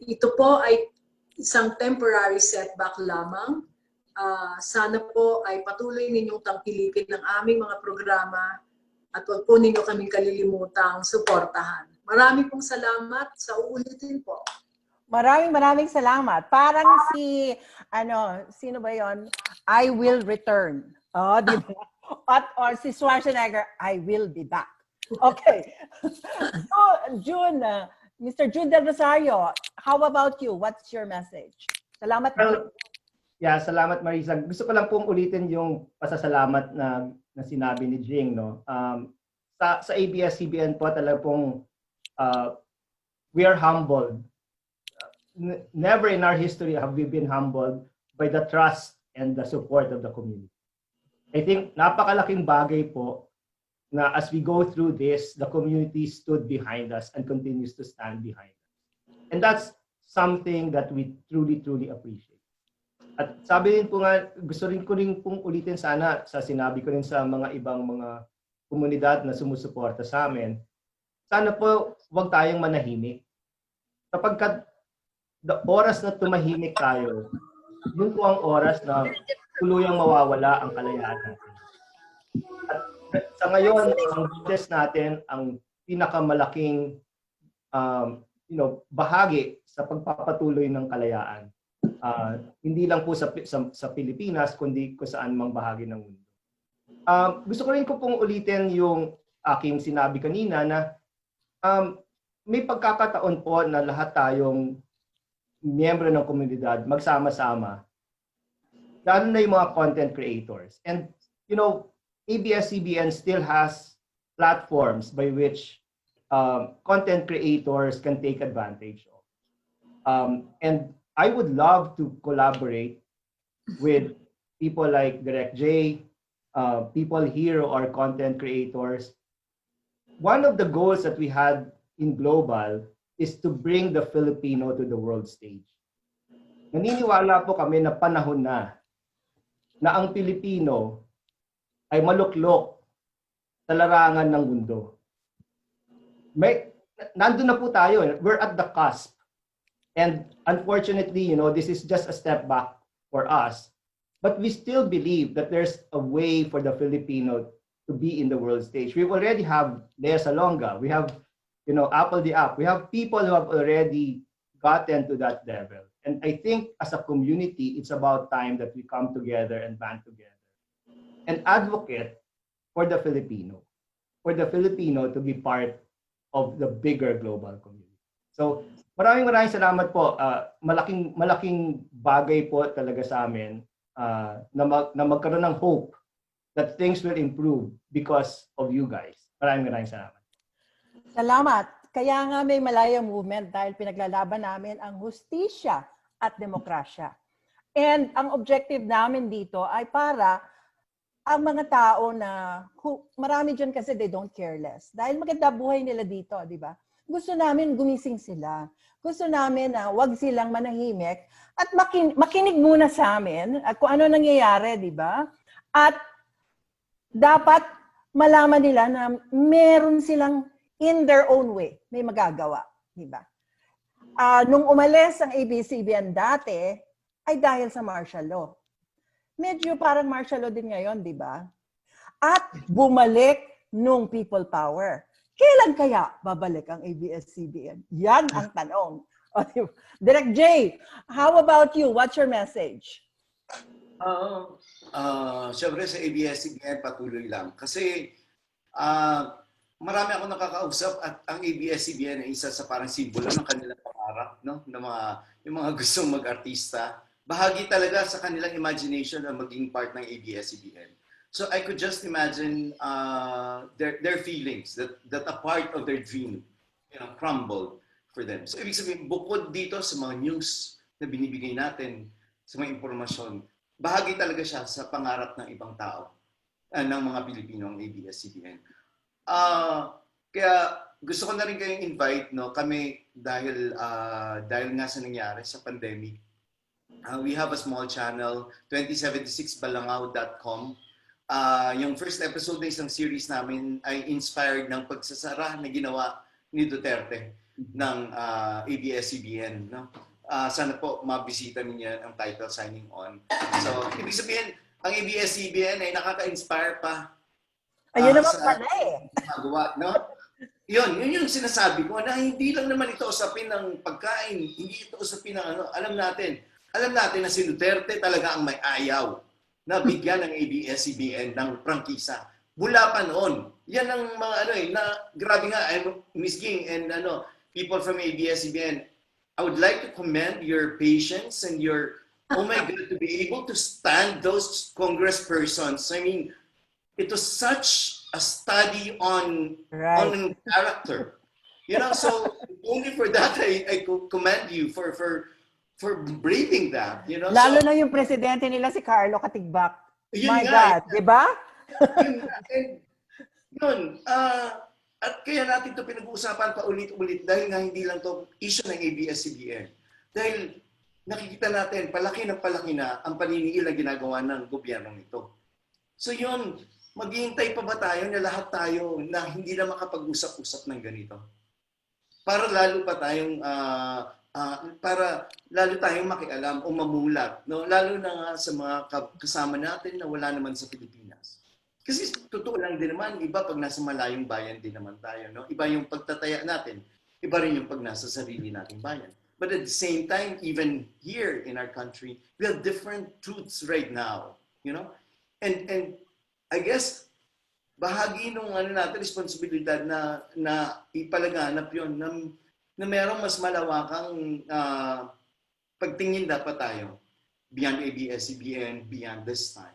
Ito po ay isang temporary setback lamang. Sana po ay patuloy ninyong tangkilikin ng aming mga programa at huwag po ninyo kaming kalilimutang suportahan. Marami pong salamat. Sa uulitin po. Maraming salamat. Parang sino ba yon? I will return. Oh, di ba? Or si Schwarzenegger, I will be back. Okay. Mr. June Del Rosario, how about you? What's your message? Salamat. Salamat Marisa. Gusto ko lang pong ulitin yung pasasalamat na sinabi ni Ging, no. Sa ABS-CBN po talaga pong we are humbled. Never in our history have we been humbled by the trust and the support of the community. I think napakalaking bagay po na as we go through this, the community stood behind us and continues to stand behind us. And that's something that we truly, truly appreciate. At sabi rin po nga, gusto rin ko rin pong ulitin sana sa sinabi ko rin sa mga ibang mga komunidad na sumusuporta sa amin, sana po huwag tayong manahimik. Kapag the oras na tumahimik tayo, yun po ang oras na tuluyang mawawala ang kalayaan natin. At sa ngayon, ang business natin, ang pinakamalaking bahagi sa pagpapatuloy ng kalayaan. Hindi lang po sa Pilipinas, kundi kung saan mang bahagi ng mundo. Gusto ko rin po pong ulitin yung aking sinabi kanina na may pagkakataon po na lahat tayong miyembro ng komunidad magsama-sama, lalo na yung mga content creators. And, you know, ABS-CBN still has platforms by which content creators can take advantage of. And I would love to collaborate with people like Direct J, people here who are content creators. One of the goals that we had in Global is to bring the Filipino to the world stage. Naniniwala po kami na panahon na ang Pilipino ay maluklok sa larangan ng mundo. Nandun na po tayo. We're at the cusp. And unfortunately, you know, this is just a step back for us. But we still believe that there's a way for the Filipino to be in the world stage. We already have Lea Salonga. We have, you know, Apple the App. We have people who have already gotten to that level. And I think as a community, it's about time that we come together and band together and advocate for the Filipino. for the Filipino to be part of the bigger global community. So maraming salamat po. Malaking bagay po talaga sa amin na magkaroon ng hope that things will improve because of you guys. Maraming salamat. Salamat. Kaya nga may Malaya Movement dahil pinaglalaban namin ang hustisya at demokrasya. And ang objective namin dito ay para ang mga tao na, marami dyan kasi they don't care less. Dahil maganda buhay nila dito, di ba? Gusto namin gumising sila. Gusto namin na wag silang manahimik at makinig muna sa amin at kung ano nangyayari, di ba? At dapat malaman nila na meron silang in their own way, may magagawa, di ba? Nung umalis ang ABS-CBN dati, ay dahil sa martial law. Medyo parang martial law din ngayon, di ba? At bumalik nung people power. Kailan kaya babalik ang ABS-CBN? Yan ang tanong. Direk J, how about you? What's your message? Siyempre sa ABS-CBN patuloy lang. Kasi marami ako nakakausap at ang ABS-CBN ay isa sa parang simbolo ng kanilang pangarap, no? Yung mga gustong mag-artista. Bahagi talaga sa kanilang imagination na maging part ng ABS-CBN. So I could just imagine their feelings that a part of their dream, crumbled for them. So ibig sabihin, bukod dito sa mga news na binibigay natin, sa mga impormasyon, bahagi talaga siya sa pangarap ng ibang tao, ng mga Pilipino ang ABS-CBN. Kaya gusto ko na rin kayong invite, no, kami dahil nga sa nangyari sa pandemic. We have a small channel, 2076balangao.com. Yung first episode na isang series namin ay inspired ng pagsasara na ginawa ni Duterte ng ABS-CBN. No? Sana po mabisita ninyo ang title Signing On. So, ibig sabihin, ang ABS-CBN ay nakaka-inspire pa. Ayun naman pala eh. Magawa, no? Yun yung sinasabi ko na hindi lang naman ito usapin ng pagkain, hindi ito usapin ng ano. Alam natin na si Duterte talaga ang may ayaw na bigyan ng ABS-CBN ng prangkisa. Mula pa noon. Yan ang mga na grabe nga, Miss Ging and people from ABS-CBN, I would like to commend your patience and your, oh my God, to be able to stand those congresspersons. I mean, it was such a study on character. So only for that I commend you for braving that. Lalo na yung presidente nila si Carlo Katigbak. My God, di ba? At kaya natin ito pinag-uusapan pa ulit-ulit dahil nga hindi lang to issue ng ABS-CBN. Dahil nakikita natin palaki na ang paniniil na ginagawa ng gobyernong ito. So yun, maghihintay pa ba tayo na lahat tayo na hindi na makapag-usap-usap ng ganito? Para lalo tayong makialam o mamulat, no? Lalo na nga sa mga kasama natin na wala naman sa Pilipinas. Kasi totoo lang din naman, iba pag nasa malayong bayan din naman tayo, no? Iba yung pagtataya natin, iba rin yung pag nasa sarili nating bayan. But at the same time, even here in our country, we have different truths right now, And I guess, bahagi nung natin responsibilidad na ipalaganap yun, na merong mas malawakang pagtingin dapat tayo beyond ABS-CBN, beyond this time.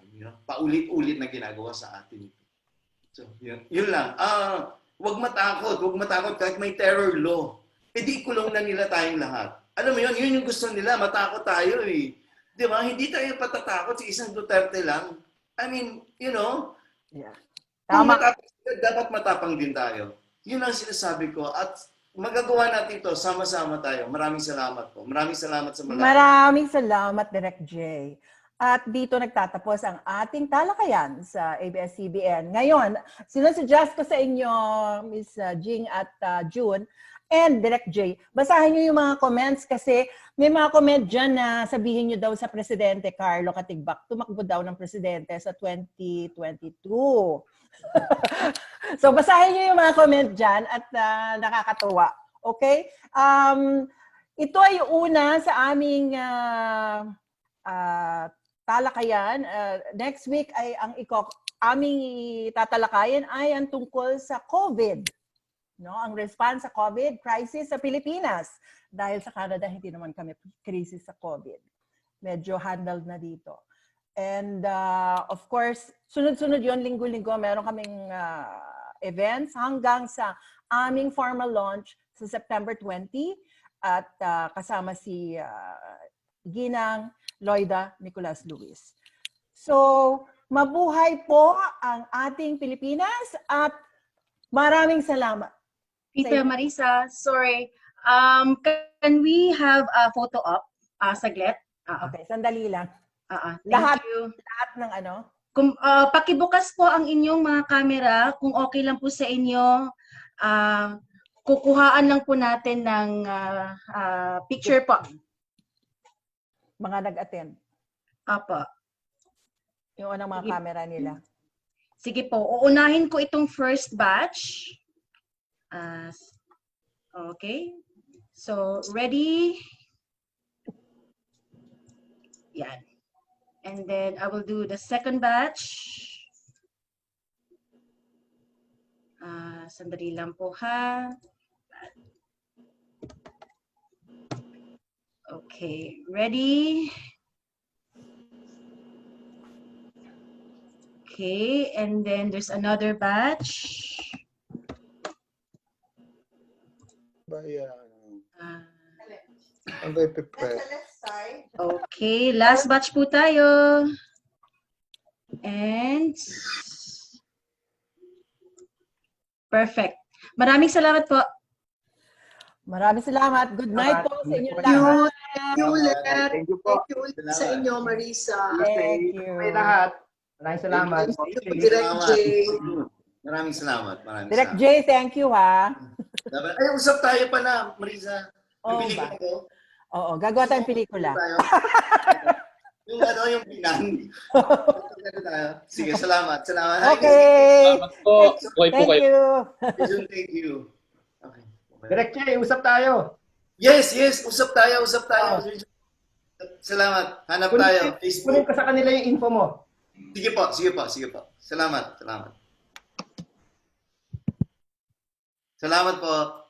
Paulit-ulit na ginagawa sa atin. So, yun lang. Huwag matakot kahit may terror law. Di kulong na nila tayong lahat. Alam mo yun yung gusto nila, matakot tayo eh. Di ba? Hindi tayo patatakot sa isang Duterte lang. I mean, Yeah. Kung matapang, dapat matapang din tayo. Yun ang sinasabi ko. At magagawa natin ito, sama-sama tayo. Maraming salamat po. Maraming salamat sa Malaya. Maraming salamat, Direk J. At dito nagtatapos ang ating talakayan sa ABS-CBN. Ngayon, sinusuggest ko sa inyo, Ms. Ging at June, and Direk J, basahin niyo yung mga comments kasi may mga comment dyan na sabihin niyo daw sa Presidente Carlo Katigbak, tumakbo daw ng Presidente sa 2022. So basahin niyo yung mga comment dyan at nakakatuwa. Okay? Ito ay una sa aming talakayan. Next week ay aming tatalakayin ay ang tungkol sa COVID. No, ang response sa COVID crisis sa Pilipinas. Dahil sa Canada, hindi naman kami crisis sa COVID. Medyo handled na dito. And of course, sunod-sunod yon, linggo-linggo, meron kaming events hanggang sa aming formal launch sa September 20 at kasama si Ginang Loida Nicolas Luis. So, mabuhay po ang ating Pilipinas at maraming salamat. Tita Marisa, sorry. Can we have a photo up? Saglit. Okay, sandali lang. Thank Lahat. you. Lahat ng ano? Kung, pakibukas po ang inyong mga camera. Kung okay lang po sa inyo, kukuhaan lang po natin ng picture po. Mga nag-attend. Apa. Yung anong mga Sige. camera nila. Sige po, uunahin ko itong first batch. Okay. So, ready? Yan. And then I will do the second batch. Sandali lang po ha. Okay, ready? Okay, and then there's another batch. Okay, last batch po tayo. And perfect. Maraming salamat po. Maraming salamat. Good night po sa inyo Thank you. lahat. Thank you ulit. Thank you po. Thank you ulit sa inyo, Marisa. Thank you. May lahat. Maraming salamat. Thank you, Direct J. Maraming salamat. Maraming Direct salamat. J, thank you ha. Ay, usap tayo pala, Marisa. Oo Bibili ba? ka ko. Oo, gagawa tayong pelikula. Yung ano, yung pinan. Sige, salamat. Salamat. Okay. Salamat po. Buhay po Thank kayo. you. Thank you. Okay. Direct Che, usap tayo. Yes, usap tayo. Salamat. Hanap tayo. Kunin Facebook. ko sa kanila yung info mo. Sige po. Salamat. Salamat po.